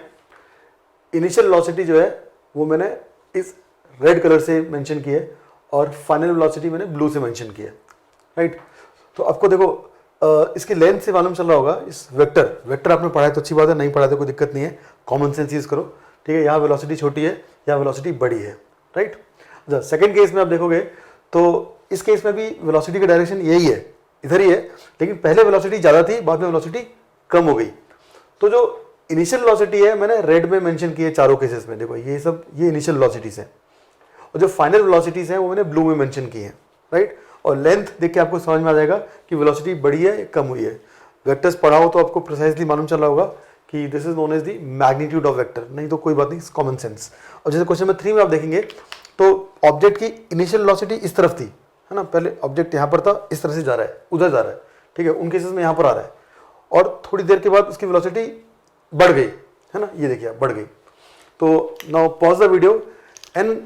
इनिशियल वेलोसिटी जो है वो मैंने इस रेड कलर से मेंशन की है और फाइनल वेलोसिटी मैंने ब्लू से मेंशन की है, राइट। तो आपको देखो इसकी लेंथ से मालूम चल रहा होगा, इस वेक्टर आपने पढ़ा है तो अच्छी बात है, नहीं पढ़ा तो कोई दिक्कत नहीं है, कॉमन सेंस यूज करो, ठीक है। यहाँ वेलोसिटी छोटी है, यहाँ वेलोसिटी बड़ी है, राइट। अच्छा, सेकेंड केस में आप देखोगे तो इस केस में भी वेलोसिटी का डायरेक्शन यही है, इधर ही है, लेकिन पहले वेलोसिटी ज़्यादा थी, बाद में वेलोसिटी कम हो गई। तो जो इनिशियल वेलोसिटी है मैंने रेड में मेंशन की है चारों केसेस में, देखो ये सब ये इनिशियल वेलोसिटीज है, और जो फाइनल वेलोसिटीज हैं वो मैंने ब्लू में मेंशन की है, राइट। और लेंथ देख के आपको समझ में आ जाएगा कि वेलोसिटी बढ़ी है कम हुई है। वेक्टर्स पढ़ा हो तो आपको प्रिसाइजली मालूम चल रहा होगा कि this is known as the magnitude of vector, नहीं तो कोई बात नहीं, कॉमन सेंस। और जैसे क्वेश्चन नंबर 3 में आप देखेंगे तो ऑब्जेक्ट की इनिशियल वेलोसिटी इस तरफ थी, है ना, पहले ऑब्जेक्ट यहाँ पर था, इस तरह से जा रहा है, उधर जा रहा है, ठीक है, उन केसेस में यहाँ पर आ रहा है, और थोड़ी देर के बाद उसकी वेलोसिटी बढ़ गई, है ना, ये देखिए बढ़ गई। तो now pause the video and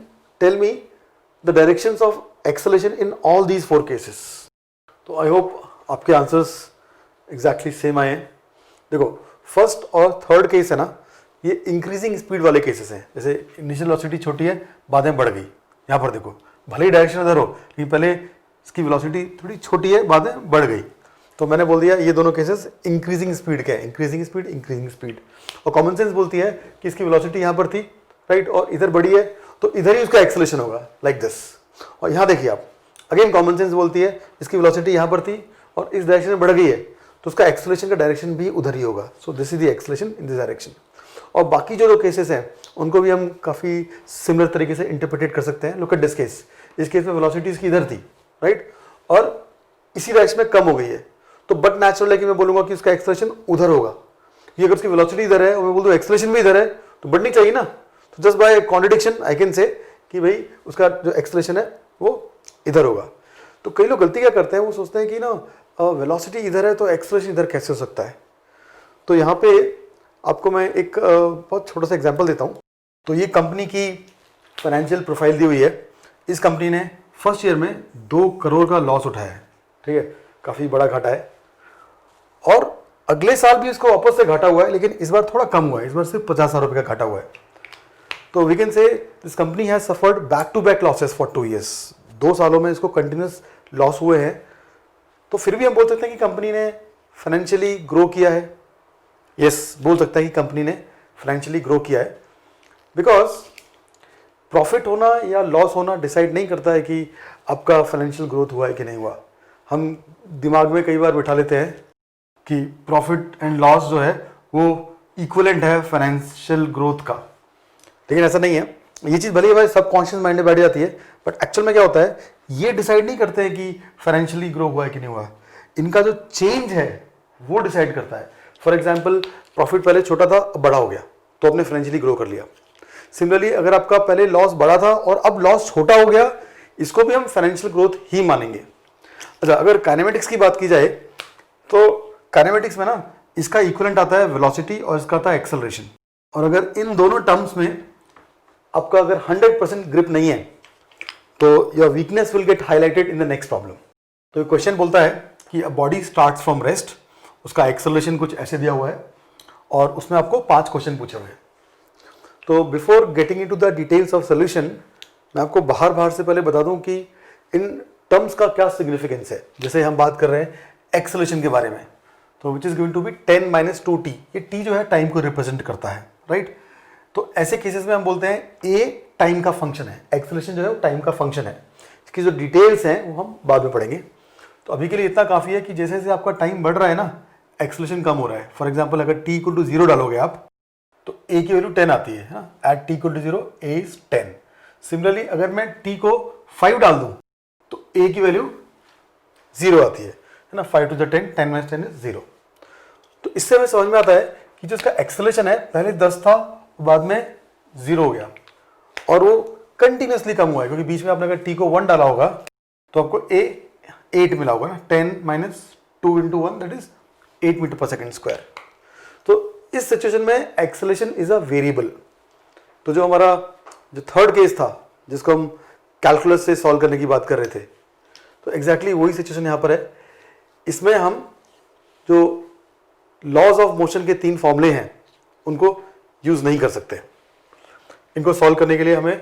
tell me the directions of acceleration in all these 4 cases. तो आई होप आपके आंसर्स एग्जैक्टली सेम आए हैं। देखो फर्स्ट और थर्ड केस है ना, ये इंक्रीजिंग स्पीड वाले केसेस हैं, जैसे इनिशियल वेलोसिटी छोटी है बाद में बढ़ गई, यहाँ पर देखो भले ही डायरेक्शन इधर हो लेकिन पहले इसकी वेलोसिटी थोड़ी छोटी है बाद में बढ़ गई, तो मैंने बोल दिया ये दोनों केसेस इंक्रीजिंग स्पीड के हैं, इंक्रीजिंग स्पीड। और कॉमन सेंस बोलती है कि इसकी वेलोसिटी यहाँ पर थी, राइट, और इधर बढ़ी है तो इधर ही उसका एक्सेलरेशन होगा, लाइक दिस। और यहाँ देखिए आप, अगेन कॉमन सेंस बोलती है इसकी वेलोसिटी यहाँ पर थी और इस डायरेक्शन में बढ़ गई है तो उसका एक्सेलरेशन का डायरेक्शन भी उधर ही होगा। So this is the acceleration in this direction. और बाकी जो केसेस हैं उनको भी हम काफ़ी सिमिलर तरीके से इंटरप्रिटेट कर सकते हैं। लुक एट दिस केस, इस केस में वेलोसिटी इसकी इधर थी, राइट, और इसी डायरेक्शन में कम हो गई है, तो बट नेचुरल है कि मैं बोलूँगा कि उसका एक्सेलरेशन उधर होगा। ये अगर उसकी वेलोसिटी इधर है और मैं बोल दूँ एक्सेलरेशन भी इधर है तो बढ़नी चाहिए ना। तो just by contradiction I can say कि भाई उसका जो एक्सेलरेशन है वो इधर होगा। तो कई लोग गलती क्या करते हैं, वो सोचते हैं कि ना वेलोसिटी इधर है तो एक्सेलरेशन इधर कैसे हो सकता है। तो यहाँ पे आपको मैं एक बहुत छोटा सा एग्जांपल देता हूँ। तो ये कंपनी की फाइनेंशियल प्रोफाइल दी हुई है। इस कंपनी ने फर्स्ट ईयर में 2 करोड़ का लॉस उठाया है, ठीक है, काफ़ी बड़ा घाटा है, और अगले साल भी इसको वापस से घाटा हुआ है, लेकिन इस बार थोड़ा कम हुआ है, इस बार सिर्फ 50,000 रुपये का घाटा हुआ है। तो we can say this company has suffered back to back losses for 2 years। 2 सालों में इसको कंटिन्यूस लॉस हुए हैं। तो फिर भी हम बोल सकते हैं कि कंपनी ने फाइनेंशियली ग्रो किया है। यस, बोल सकते हैं कि कंपनी ने फाइनेंशियली ग्रो किया है, बिकॉज प्रॉफिट होना या लॉस होना डिसाइड नहीं करता है कि आपका फाइनेंशियल ग्रोथ हुआ है कि नहीं हुआ। हम दिमाग में कई बार बिठा लेते हैं कि प्रॉफिट एंड लॉस जो है वो इक्विवेलेंट है फाइनेंशियल ग्रोथ का, लेकिन ऐसा नहीं है। ये चीज़ भले ही हमारे सबकॉन्शियस माइंड में बैठ जाती है, बट एक्चुअल में क्या होता है, ये डिसाइड नहीं करते हैं कि फाइनेंशियली ग्रो हुआ है कि नहीं हुआ। इनका जो चेंज है वो डिसाइड करता है। फॉर एग्जाम्पल प्रॉफिट पहले छोटा था अब बड़ा हो गया तो आपने फाइनेंशियली ग्रो कर लिया। सिमिलरली अगर आपका पहले लॉस बड़ा था और अब लॉस छोटा हो गया, इसको भी हम फाइनेंशियल ग्रोथ ही मानेंगे। अच्छा, अगर काइनेमेटिक्स की बात की जाए तो काइनेमेटिक्स में ना इसका इक्विवेलेंट आता है वेलोसिटी और इसका आता है एक्सेलरेशन। और अगर इन दोनों टर्म्स में आपका अगर 100% ग्रिप नहीं है तो your weakness will get highlighted in the next problem. तो ये क्वेश्चन बोलता है कि a body starts from rest, उसका एक्सेलरेशन कुछ ऐसे दिया हुआ है और उसमें आपको 5 क्वेश्चन पूछे हुए हैं। तो before getting into the details of solution, मैं आपको बाहर से पहले बता दूं कि इन टर्म्स का क्या सिग्निफिकेंस है। जैसे हम बात कर रहे हैं एक्सेलरेशन के बारे में, तो which is going to be 10 - 2t। ये t जो है टाइम को रिप्रेजेंट करता है, राइट। तो ऐसे केसेस में हम बोलते हैं a टाइम का फंक्शन है, एक्सेलरेशन जो है वो टाइम का फंक्शन है। इसकी जो डिटेल्स हैं वो हम बाद में पढ़ेंगे। तो अभी के लिए इतना काफ़ी है कि जैसे जैसे आपका टाइम बढ़ रहा है ना, एक्सेलरेशन कम हो रहा है। फॉर एग्जाम्पल अगर t = 0 डालोगे आप तो a की वैल्यू 10 आती है ना, at t = 0 a is 10। Similarly अगर मैं t को 5 डाल दूं तो a की वैल्यू 0 आती है ना, 5 to the 10, 10 - 10 is 0। तो इससे हमें समझ में आता है कि जो इसका एक्सेलरेशन है पहले 10 था, बाद में 0 हो गया और वो कंटिन्यूसली कम हुआ है, क्योंकि बीच में आपने अगर t को 1 डाला होगा तो आपको a 8 मिला होगा ना, 10 - 2 × 1 दैट इज 8 मीटर/सेकंड²। तो इस सिचुएशन में एक्सेलरेशन इज अ वेरिएबल। तो जो हमारा जो थर्ड केस था जिसको हम कैलकुलस से सॉल्व करने की बात कर रहे थे, तो एग्जैक्टली वही सिचुएशन यहाँ पर है। इसमें हम जो लॉज ऑफ मोशन के 3 फॉर्मूले हैं उनको यूज नहीं कर सकते। इनको सॉल्व करने के लिए हमें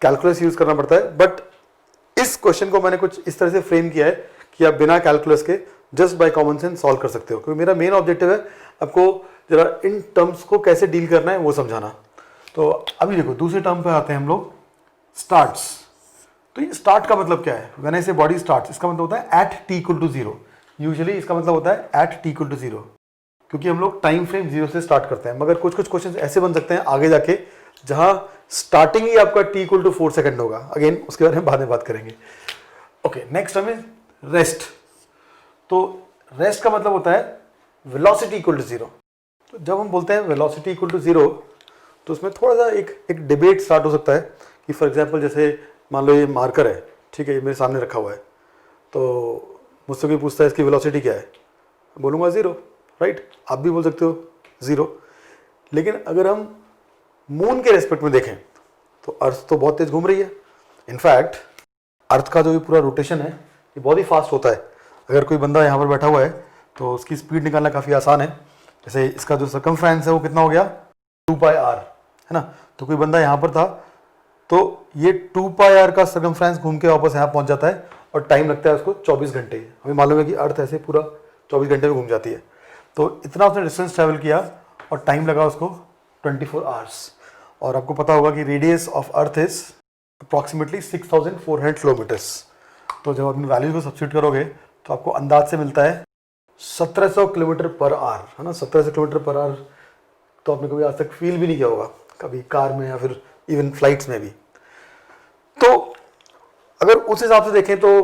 कैलकुलस यूज करना पड़ता है। बट इस क्वेश्चन को मैंने कुछ इस तरह से फ्रेम किया है कि आप बिना कैलकुलस के just by common sense solve कर सकते हो, क्योंकि मेरा मेन ऑब्जेक्टिव है आपको जरा इन टर्म्स को कैसे डील करना है वो समझाना। तो अभी देखो दूसरे टर्म पे आते हैं हम लोग, स्टार्ट्स। तो ये स्टार्ट का मतलब क्या है? व्हेन आई से बॉडी स्टार्ट्स, इसका मतलब होता है एट t = 0। यूजुअली इसका मतलब होता है एट t = 0, क्योंकि हम लोग टाइम फ्रेम 0 से स्टार्ट करते हैं। मगर कुछ क्वेश्चन ऐसे बन सकते हैं आगे जाके जहां स्टार्टिंग ही आपका t = 4 सेकंड होगा। अगेन उसके बारे में बाद में बात करेंगे। Okay, next term is rest. तो रेस्ट का मतलब होता है वेलोसिटी = 0। तो जब हम बोलते हैं वेलोसिटी = 0 तो उसमें थोड़ा सा एक डिबेट स्टार्ट हो सकता है कि फॉर एग्जांपल जैसे मान लो ये मार्कर है, ठीक है, ये मेरे सामने रखा हुआ है, तो मुझसे कोई पूछता है इसकी वेलोसिटी क्या है, बोलूँगा 0, राइट। आप भी बोल सकते हो 0। लेकिन अगर हम मून के रेस्पेक्ट में देखें तो अर्थ तो बहुत तेज घूम रही है। इनफैक्ट अर्थ का जो ये पूरा रोटेशन है ये बहुत ही फास्ट होता है। अगर कोई बंदा यहाँ पर बैठा हुआ है तो उसकी स्पीड निकालना काफ़ी आसान है। जैसे इसका जो सर्कमफ्रेंस है वो कितना हो गया, 2πr, है ना। तो कोई बंदा यहाँ पर था तो ये 2πr का सर्कमफ्रेंस घूम के वापस यहाँ पहुँच जाता है और टाइम लगता है उसको 24 घंटे। हमें मालूम है कि अर्थ ऐसे पूरा 24 घंटे में घूम जाती है। तो इतना उसने डिस्टेंस ट्रैवल किया और टाइम लगा उसको 24 आवर्स। और आपको पता होगा कि radius of earth is approximately 6400 kilometres. तो जब अपनी वैल्यूज को सब्स्टिट्यूट करोगे तो आपको अंदाज से मिलता है 1700 किलोमीटर/आवर, है ना। 1700 किलोमीटर/आवर तो आपने कभी आज तक फील भी नहीं किया होगा, कभी कार में या फिर इवन फ्लाइट्स में भी। तो अगर उस हिसाब से देखें तो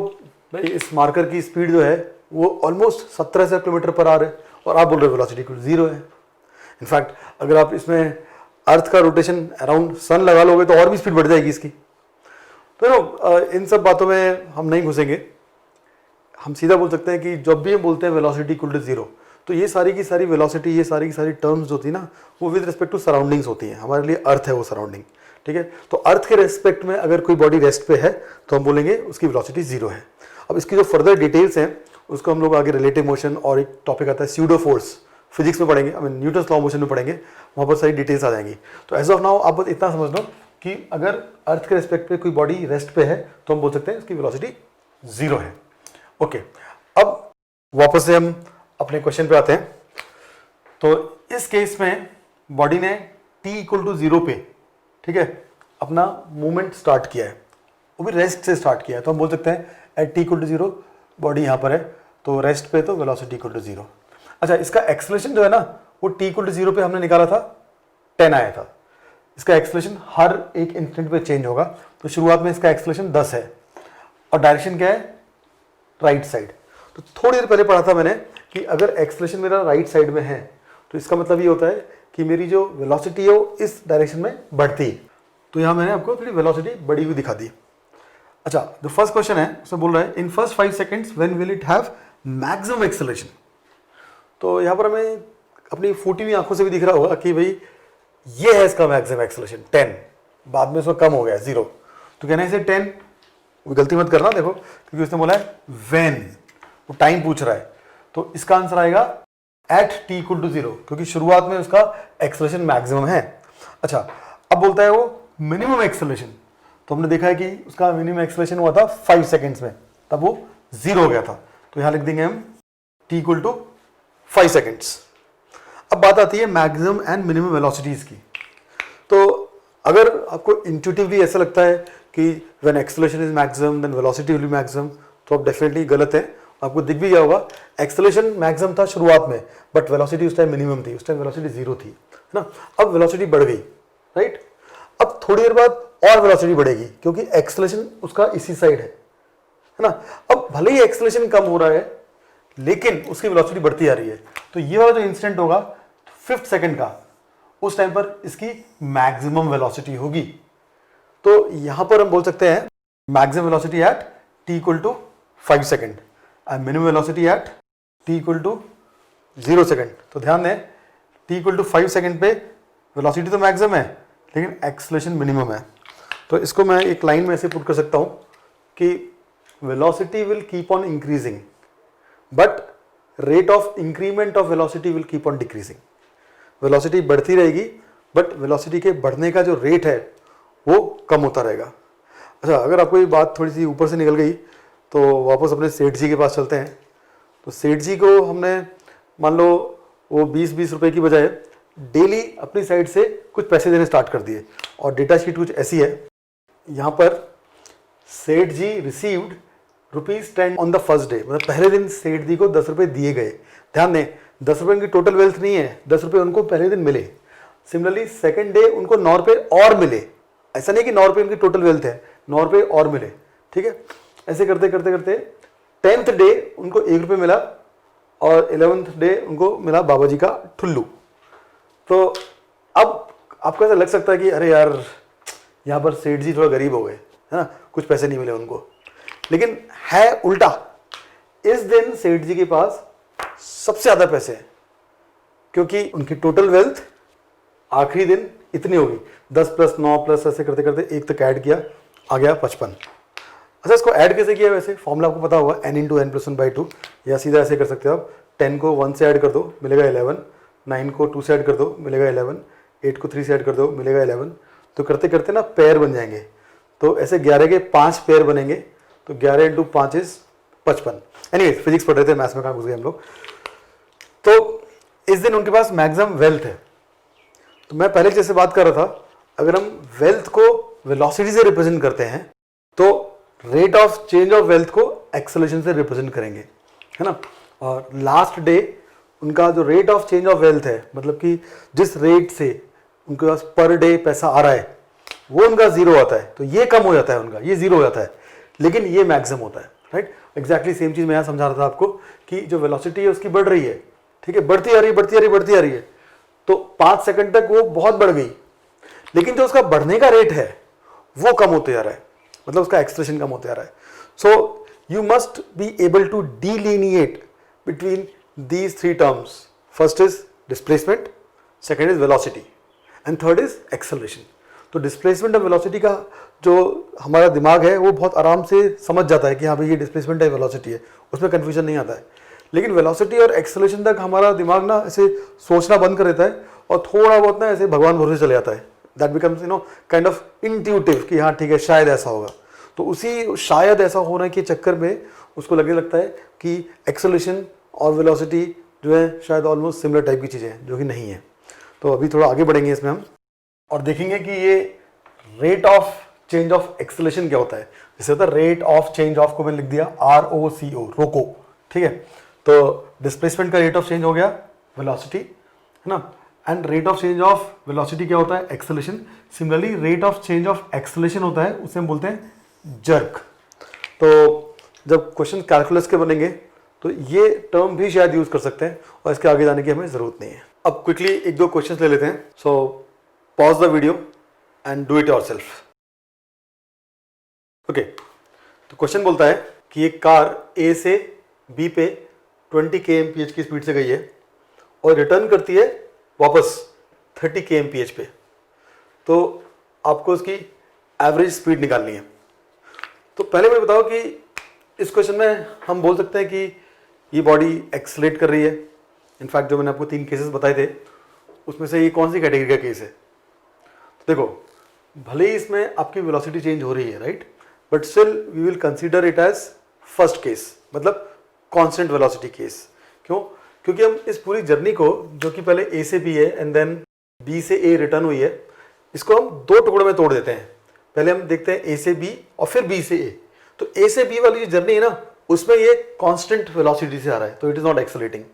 भाई इस मार्कर की स्पीड जो है वो ऑलमोस्ट 1700 किलोमीटर/आवर है और आप बोल रहे हो वेलोसिटी = 0 है। इनफैक्ट अगर आप इसमें अर्थ का रोटेशन अराउंड सन लगा लोगे तो और भी स्पीड बढ़ जाएगी इसकी। तो इन सब बातों में हम नहीं घुसेंगे। हम सीधा बोल सकते हैं कि जब भी हम बोलते हैं वेलोसिटी = 0 तो ये सारी की सारी वेलोसिटी, ये सारी की सारी टर्म्स जो होती है ना वो विद रिस्पेक्ट टू सराउंडिंग्स होती हैं। हमारे लिए अर्थ है वो सराउंडिंग, ठीक है। तो अर्थ के रेस्पेक्ट में अगर कोई बॉडी रेस्ट पे है तो हम बोलेंगे उसकी वेलोसिटी 0 है। अब इसकी जो फर्दर डिटेल्स हैं उसको हम लोग आगे रिलेटिव मोशन और एक टॉपिक आता है स्यूडो फोर्स, फिजिक्स में पढ़ेंगे, I mean Newton's law motion में पढ़ेंगे, वहाँ पर सारी डिटेल्स आ जाएंगी। तो एज ऑफ नाउ आप बस इतना समझ लो कि अगर अर्थ के रेस्पेक्ट पे कोई बॉडी रेस्ट पे है तो हम बोल सकते हैं उसकी वेलोसिटी 0 है। ओके, अब वापस से हम अपने क्वेश्चन पे आते हैं। तो इस केस में बॉडी ने t = 0 पे, ठीक है, अपना मूवमेंट स्टार्ट किया है, वो भी रेस्ट से स्टार्ट किया है। तो हम बोल सकते हैं एट t = 0 बॉडी यहाँ पर है तो रेस्ट पे तो वेलोसिटी = 0। अच्छा, इसका एक्सेलरेशन जो है ना वो t = 0 पे हमने निकाला था 10 आया था। इसका एक्सेलरेशन हर एक इंस्टेंट पे चेंज होगा। तो शुरुआत में इसका एक्सेलरेशन 10 है और डायरेक्शन क्या है, राइट साइड। तो थोड़ी देर पहले पढ़ा था मैंने कि अगर एक्सेलरेशन मेरा राइट साइड में है तो इसका मतलब ये होता है कि मेरी जो वेलोसिटी है वो इस डायरेक्शन में बढ़ती है। तो यहाँ मैंने आपको थोड़ी वेलोसिटी बढ़ी हुई दिखा दी। अच्छा, जो फर्स्ट क्वेश्चन है उसमें बोल रहा है in first 5 seconds when will it have maximum acceleration. तो यहाँ पर हमें अपनी फूटी हुई आंखों से भी दिख रहा होगा कि भाई ये है इसका मैक्सिमम एक्सेलरेशन 10, बाद में उसको कम हो गया 0। तो कहना है इसे 10, गलती मत करना देखो, क्योंकि उसने बोला है व्हेन, वो टाइम पूछ रहा है। तो इसका आंसर आएगा एट t इक्वल टू 0, क्योंकि शुरुआत में उसका एक्सेलरेशन मैक्सिमम है। अच्छा, अब बोलता है वो मिनिमम एक्सेलरेशन। तो हमने देखा है कि उसका मिनिमम एक्सेलरेशन हुआ था 5 सेकेंड्स में, तब वो 0 हो गया था। तो यहां लिख देंगे हम t इक्वल टू 5 सेकेंड्स। अब बात आती है मैक्सिमम एंड मिनिमम वेलोसिटीज की। तो अगर आपको इंट्यूटिवली ऐसा लगता है कि when acceleration is maximum then velocity will be maximum, तो आप डेफिनेटली गलत है। आपको दिख भी गया होगा एक्सेलरेशन मैक्सिमम था शुरुआत में, बट वेलोसिटी उस टाइम मिनिमम थी, उस टाइम वेलोसिटी 0 थी, है ना। अब वेलोसिटी बढ़ गई, राइट। अब थोड़ी देर बाद और वेलोसिटी बढ़ेगी, क्योंकि एक्सेलरेशन उसका इसी साइड है ना। अब भले ही एक्सेलरेशन कम हो रहा है, लेकिन उसकी वेलोसिटी बढ़ती आ रही है। तो ये वाला जो इंस्टेंट होगा 5th सेकंड का, उस टाइम पर इसकी मैक्सिमम वेलोसिटी होगी। तो यहां पर हम बोल सकते हैं maximum velocity at t equal to 5 second and minimum velocity at t equal to 0 second. तो ध्यान दें, t इक्वल टू 5 सेकंड पे वेलोसिटी तो मैक्सिमम है, लेकिन एक्सेलरेशन मिनिमम है। तो इसको मैं एक लाइन में ऐसे पुट कर सकता हूं कि velocity will keep on increasing, but rate of increment of velocity will keep on decreasing. Velocity बढ़ती रहेगी, बट वेलोसिटी के बढ़ने का जो रेट है वो कम होता रहेगा। अच्छा, अगर आपको ये बात थोड़ी सी ऊपर से निकल गई तो वापस अपने सेठ जी के पास चलते हैं। तो सेठ जी को हमने मान लो वो 20-20 रुपए की बजाय डेली अपनी साइड से कुछ पैसे देने स्टार्ट कर दिए, और डेटा शीट कुछ ऐसी है। यहाँ पर Seth ji received ₹10 on the first day, मतलब पहले दिन सेठ जी को 10 रुपये दिए गए। ध्यान दें, 10 रुपये उनकी टोटल वेल्थ नहीं है, 10 रुपये उनको पहले दिन मिले। सिमिलरली सेकंड डे उनको 9 रुपये और मिले। ऐसा नहीं कि 9 रुपये उनकी टोटल वेल्थ है, 9 रुपये और मिले, ठीक है। ऐसे करते करते करते 10th डे उनको 1 रुपये मिला, और 11th डे उनको मिला बाबा जी का ठुल्लू। तो अब आपको ऐसा लग सकता है कि अरे यार, यहाँ पर सेठ जी थोड़ा गरीब हो गए, है ना, कुछ पैसे नहीं मिले उनको। लेकिन है उल्टा, इस दिन सेठ जी के पास सबसे ज्यादा पैसे हैं, क्योंकि उनकी टोटल वेल्थ आखिरी दिन इतनी होगी, 10 + 9 + ऐसे करते करते 1 तक ऐड किया, आ गया 55। अच्छा, इसको ऐड कैसे किया? वैसे फॉर्मूला आपको पता होगा, n × n + 1/2, या सीधा ऐसे कर सकते हो आप। 10 को 1 से ऐड कर दो, मिलेगा 11, 9 को 2 से ऐड कर दो, मिलेगा 11, 8 को 3 से ऐड कर दो, मिलेगा 11। तो करते करते ना पेयर बन जाएंगे। तो ऐसे 11 के 5 पेयर बनेंगे, तो 11 × 5 = 55। एनीवेज, फिजिक्स पढ़ रहे थे, मैथ्स में कहाँ घुस गए हम लोग। तो इस दिन उनके पास मैक्सिमम वेल्थ है। तो मैं पहले जैसे बात कर रहा था, अगर हम वेल्थ को वेलोसिटी से रिप्रेजेंट करते हैं, तो rate of change of wealth को एक्सेलरेशन से रिप्रेजेंट करेंगे, है ना। और लास्ट डे उनका जो rate of change of wealth है, मतलब कि जिस रेट से उनके पास पर डे पैसा आ रहा है, वो उनका 0 आता है। तो ये कम हो जाता है उनका, ये 0 हो जाता है, लेकिन ये मैक्सिमम होता है, राइट। एग्जैक्टली सेम चीज मैं यहाँ समझा रहा था आपको कि जो वेलोसिटी है उसकी बढ़ रही है, ठीक है, बढ़ती आ रही है, बढ़ती आ रही है, बढ़ती आ रही है। तो 5 सेकंड तक वो बहुत बढ़ गई, लेकिन जो उसका बढ़ने का रेट है वो कम होते जा रहा है, मतलब उसका एक्सेलरेशन कम होते जा रहा है। So you must be able to delineate between these 3 terms. First is displacement, second is velocity, and third is acceleration. तो डिस्प्लेसमेंट और वेलोसिटी का जो हमारा दिमाग है वो बहुत आराम से समझ जाता है कि हाँ भाई ये डिस्प्लेसमेंट है, वेलोसिटी है, उसमें कन्फ्यूजन नहीं आता है। लेकिन वेलोसिटी और एक्सेलरेशन तक हमारा दिमाग ना ऐसे सोचना बंद कर देता है, और थोड़ा बहुत ना ऐसे भगवान भरोसे चले जाता है। That becomes kind of intuitive कि हाँ ठीक है, शायद ऐसा होगा। तो उसी शायद ऐसा होने के चक्कर में उसको लगने लगता है कि एक्सेलरेशन और वेलोसिटी जो है शायद ऑलमोस्ट सिमिलर टाइप की चीज़ें हैं, जो कि नहीं है। तो अभी थोड़ा आगे बढ़ेंगे इसमें हम, और देखेंगे कि ये rate of change of acceleration क्या होता है। जैसे होता है रेट ऑफ चेंज ऑफ को मैंने लिख दिया ROCO, रोको, ठीक है। तो डिस्प्लेसमेंट का रेट ऑफ चेंज हो गया वेलोसिटी, है ना। And rate of change of velocity क्या होता है? Acceleration. Similarly rate of change of acceleration होता है, उसे हम बोलते हैं जर्क। तो जब क्वेश्चन कैलकुलस के बनेंगे तो ये टर्म भी शायद यूज कर सकते हैं और इसके आगे जाने की हमें जरूरत नहीं है। अब क्विकली एक दो क्वेश्चंस ले लेते हैं। So pause the video and do it yourself. Okay, तो क्वेश्चन बोलता है कि एक कार ए से बी पे 20 kmph की स्पीड से गई है और रिटर्न करती है वापस 30 kmph पे, तो आपको उसकी एवरेज स्पीड निकालनी है। तो पहले मुझे बताओ कि इस क्वेश्चन में हम बोल सकते हैं कि ये बॉडी एक्सलेट कर रही है। इनफैक्ट जो मैंने आपको 3 केसेस बताए थे उसमें से ये कौन सी कैटेगरी का केस है? तो देखो, भले ही इसमें आपकी वेलोसिटी चेंज हो रही है, right, but still we will consider it as first case, मतलब कांस्टेंट वेलोसिटी केस। क्यों? क्योंकि हम इस पूरी जर्नी को, जो कि पहले ए से बी है एंड देन बी से ए रिटर्न हुई है, इसको हम 2 टुकड़ों में तोड़ देते हैं। पहले हम देखते हैं ए से बी और फिर बी से ए। तो ए से बी वाली जो जर्नी है ना, उसमें ये कांस्टेंट वेलोसिटी से आ रहा है, तो इट इज नॉट एक्सेलरेटिंग।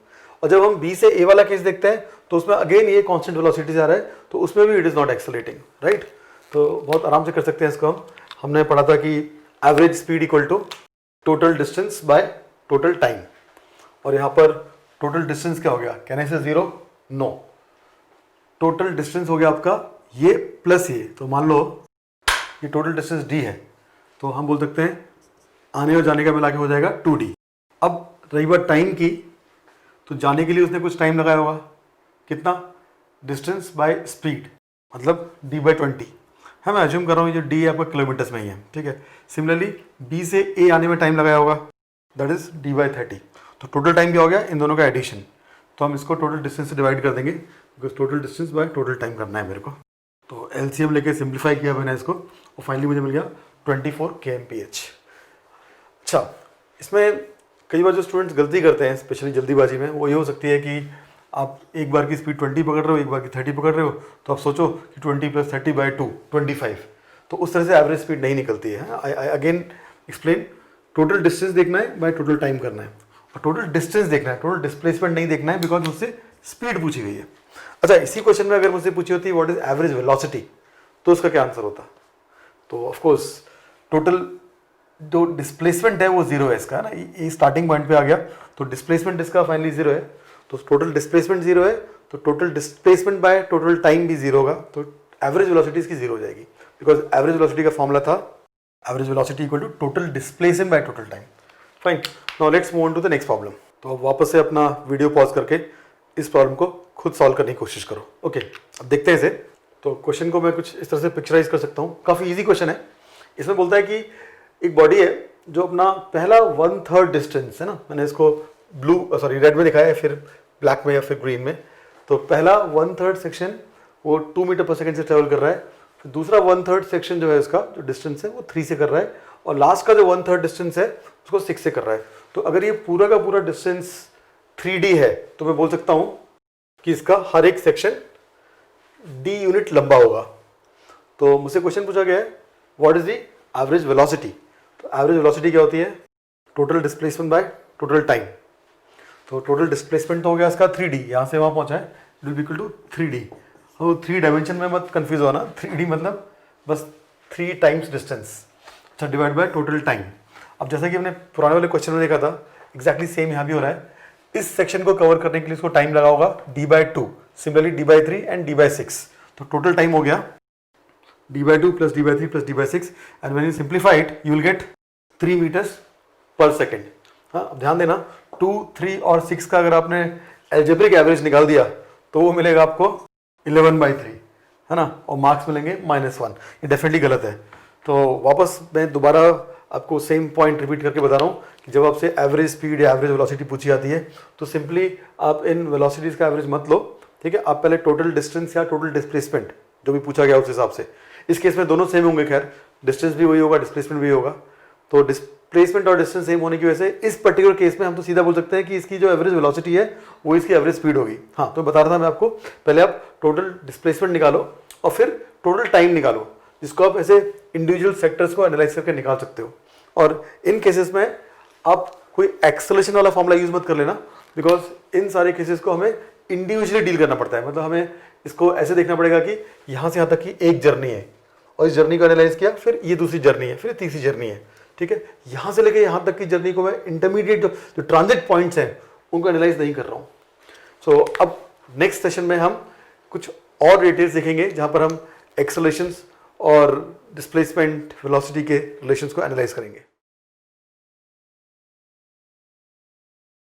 और जब हम बी से ए वाला केस देखते हैं तो उसमें अगेन ये कांस्टेंट वेलोसिटी से आ रहा है, तो उसमें भी it is not accelerating, right. तो बहुत आराम से कर सकते हैं इसको। हमने पढ़ा था कि average speed equal to total distance by total time, और यहाँ पर टोटल डिस्टेंस क्या हो गया? कहने से 0? नो, टोटल डिस्टेंस हो गया आपका ये प्लस ये। तो मान लो ये टोटल डिस्टेंस d है, तो हम बोल सकते हैं आने और जाने का मिला के हो जाएगा 2d। अब रही बात टाइम की, तो जाने के लिए उसने कुछ टाइम लगाया होगा, कितना? डिस्टेंस बाय स्पीड, मतलब d/20 है। मैं अज्यूम कर रहा हूँ ये जो d है आपका किलोमीटर्स में ही है, ठीक है। सिमिलरली b से a आने में टाइम लगाया होगा, दैट इज d/30। तो टोटल टाइम क्या हो गया? इन दोनों का एडिशन। तो हम इसको टोटल डिस्टेंस से डिवाइड कर देंगे, because total distance by total time करना है मेरे को। तो एलसीएम लेके सिंप्लीफाई किया मैंने इसको और फाइनली मुझे मिल गया 24 kmph। अच्छा, इसमें कई बार जो स्टूडेंट्स गलती करते हैं, स्पेशली जल्दीबाजी में, वो ये हो सकती है कि आप एक बार की स्पीड 20 पकड़ रहे हो, एक बार की 30 पकड़ रहे हो, तो आप सोचो कि 20 + 30/2 25। तो उस तरह से एवरेज स्पीड नहीं निकलती है। I again explain, total distance देखना है, बाय टोटल टाइम करना है, और टोटल डिस्टेंस देखना है, टोटल डिस्प्लेसमेंट नहीं देखना है, बिकॉज मुझसे स्पीड पूछी गई है। अच्छा, इसी क्वेश्चन में अगर मुझसे पूछी होती व्हाट इज एवरेज वेलोसिटी, तो उसका क्या आंसर होता? तो ऑफ कोर्स टोटल जो डिस्प्लेसमेंट है वो 0 है इसका ना, ये स्टार्टिंग पॉइंट पे आ गया, तो डिस्प्लेसमेंट इसका फाइनली 0 है। तो टोटल डिस्प्लेसमेंट 0 है, तो total displacement by total time भी 0 होगा, तो एवरेज वेलोसिटी इसकी 0 हो जाएगी, बिकॉज एवरेज वेलोसिटी का फॉर्मूला था average velocity equal to total displacement by total time. Fine, now let's move on to the next problem. तो अब वापस से अपना वीडियो पॉज करके इस प्रॉब्लम को खुद सॉल्व करने की कोशिश करो। ओके, अब देखते हैं इसे। तो क्वेश्चन को मैं कुछ इस तरह से पिक्चराइज कर सकता हूँ, काफ़ी इजी क्वेश्चन है। इसमें बोलता है कि एक बॉडी है जो अपना पहला 1/3 डिस्टेंस है ना, मैंने इसको रेड में दिखाया है, फिर ब्लैक में या फिर ग्रीन में। तो पहला 1/3 सेक्शन वो 2 मीटर/सेकंड से ट्रेवल कर रहा है, फिर दूसरा 1/3 सेक्शन जो है इसका जो डिस्टेंस है वो 3 से कर रहा है, और लास्ट का जो 1/3 डिस्टेंस है उसको 6 से कर रहा है। तो अगर ये पूरा का पूरा डिस्टेंस 3D है, तो मैं बोल सकता हूँ कि इसका हर एक सेक्शन d यूनिट लंबा होगा। तो मुझसे क्वेश्चन पूछा गया है what is the average velocity. तो एवरेज वेलोसिटी क्या होती है? Total displacement by total time. तो टोटल डिस्प्लेसमेंट तो हो गया इसका 3D, यहाँ से वहाँ पहुँचा है, it will be equal to 3D। तो 3 डायमेंशन में मत कंफ्यूज होना, 3D मतलब बस 3 टाइम्स डिस्टेंस, अच्छा, डिवाइड बाय टोटल टाइम। अब जैसा कि हमने पुराने वाले क्वेश्चन में देखा था, एग्जैक्टली सेम यहाँ भी हो रहा है। इस सेक्शन को कवर करने के लिए इसको टाइम लगा होगा d/2, similarly d/3 and d/6। तो टोटल टाइम हो गया d/2 + d/3 + d/6, and when you simplify it you will get 3 मीटर्स/सेकंड। हाँ, अब ध्यान देना, 2, 3 और 6 का अगर आपने एल्जेब्रिक एवरेज निकाल दिया तो वो मिलेगा आपको 11/3, है ना, और मार्क्स मिलेंगे -1। ये डेफिनेटली गलत है। तो वापस मैं दोबारा आपको सेम पॉइंट रिपीट करके बता रहा हूँ कि जब आपसे एवरेज स्पीड या एवरेज वेलोसिटी पूछी जाती है, तो सिंपली आप इन वेलोसिटीज का एवरेज मत लो, ठीक है। आप पहले टोटल डिस्टेंस या टोटल डिस्प्लेसमेंट जो भी पूछा गया उस हिसाब से, इस केस में दोनों सेम होंगे, खैर डिस्टेंस भी वही होगा, डिस्प्लेसमेंट भी होगा। तो डिस्प्लेसमेंट और डिस्टेंस सेम होने की वजह से इस पर्टिकुलर केस में हम तो सीधा बोल सकते हैं कि इसकी जो एवरेज वेलोसिटी है वो इसकी एवरेज स्पीड होगी। हाँ, तो बता रहा था मैं आपको, पहले आप टोटल डिस्प्लेसमेंट निकालो और फिर टोटल टाइम निकालो, जिसको आप ऐसे इंडिविजुअल सेक्टर्स को एनालाइज करके निकाल सकते हो। और इन केसेस में आप कोई एक्सेलरेशन वाला फॉर्मूला यूज मत कर लेना, बिकॉज इन सारे केसेस को हमें इंडिविजुअली डील करना पड़ता है। मतलब हमें इसको ऐसे देखना पड़ेगा कि यहाँ से यहाँ तक की एक जर्नी है, और इस जर्नी को एनालाइज किया, फिर ये दूसरी जर्नी है, फिर तीसरी जर्नी है। ठीक है, यहाँ से लेके यहाँ तक की जर्नी को मैं इंटरमीडिएट जो ट्रांजिट पॉइंट्स हैं उनको एनालाइज नहीं कर रहा हूँ। सो अब नेक्स्ट सेशन में हम कुछ और डिटेल्स देखेंगे जहाँ पर हम एक्सेलरेशंस और डिस्प्लेसमेंट वेलोसिटी के रिलेशंस को एनालाइज करेंगे।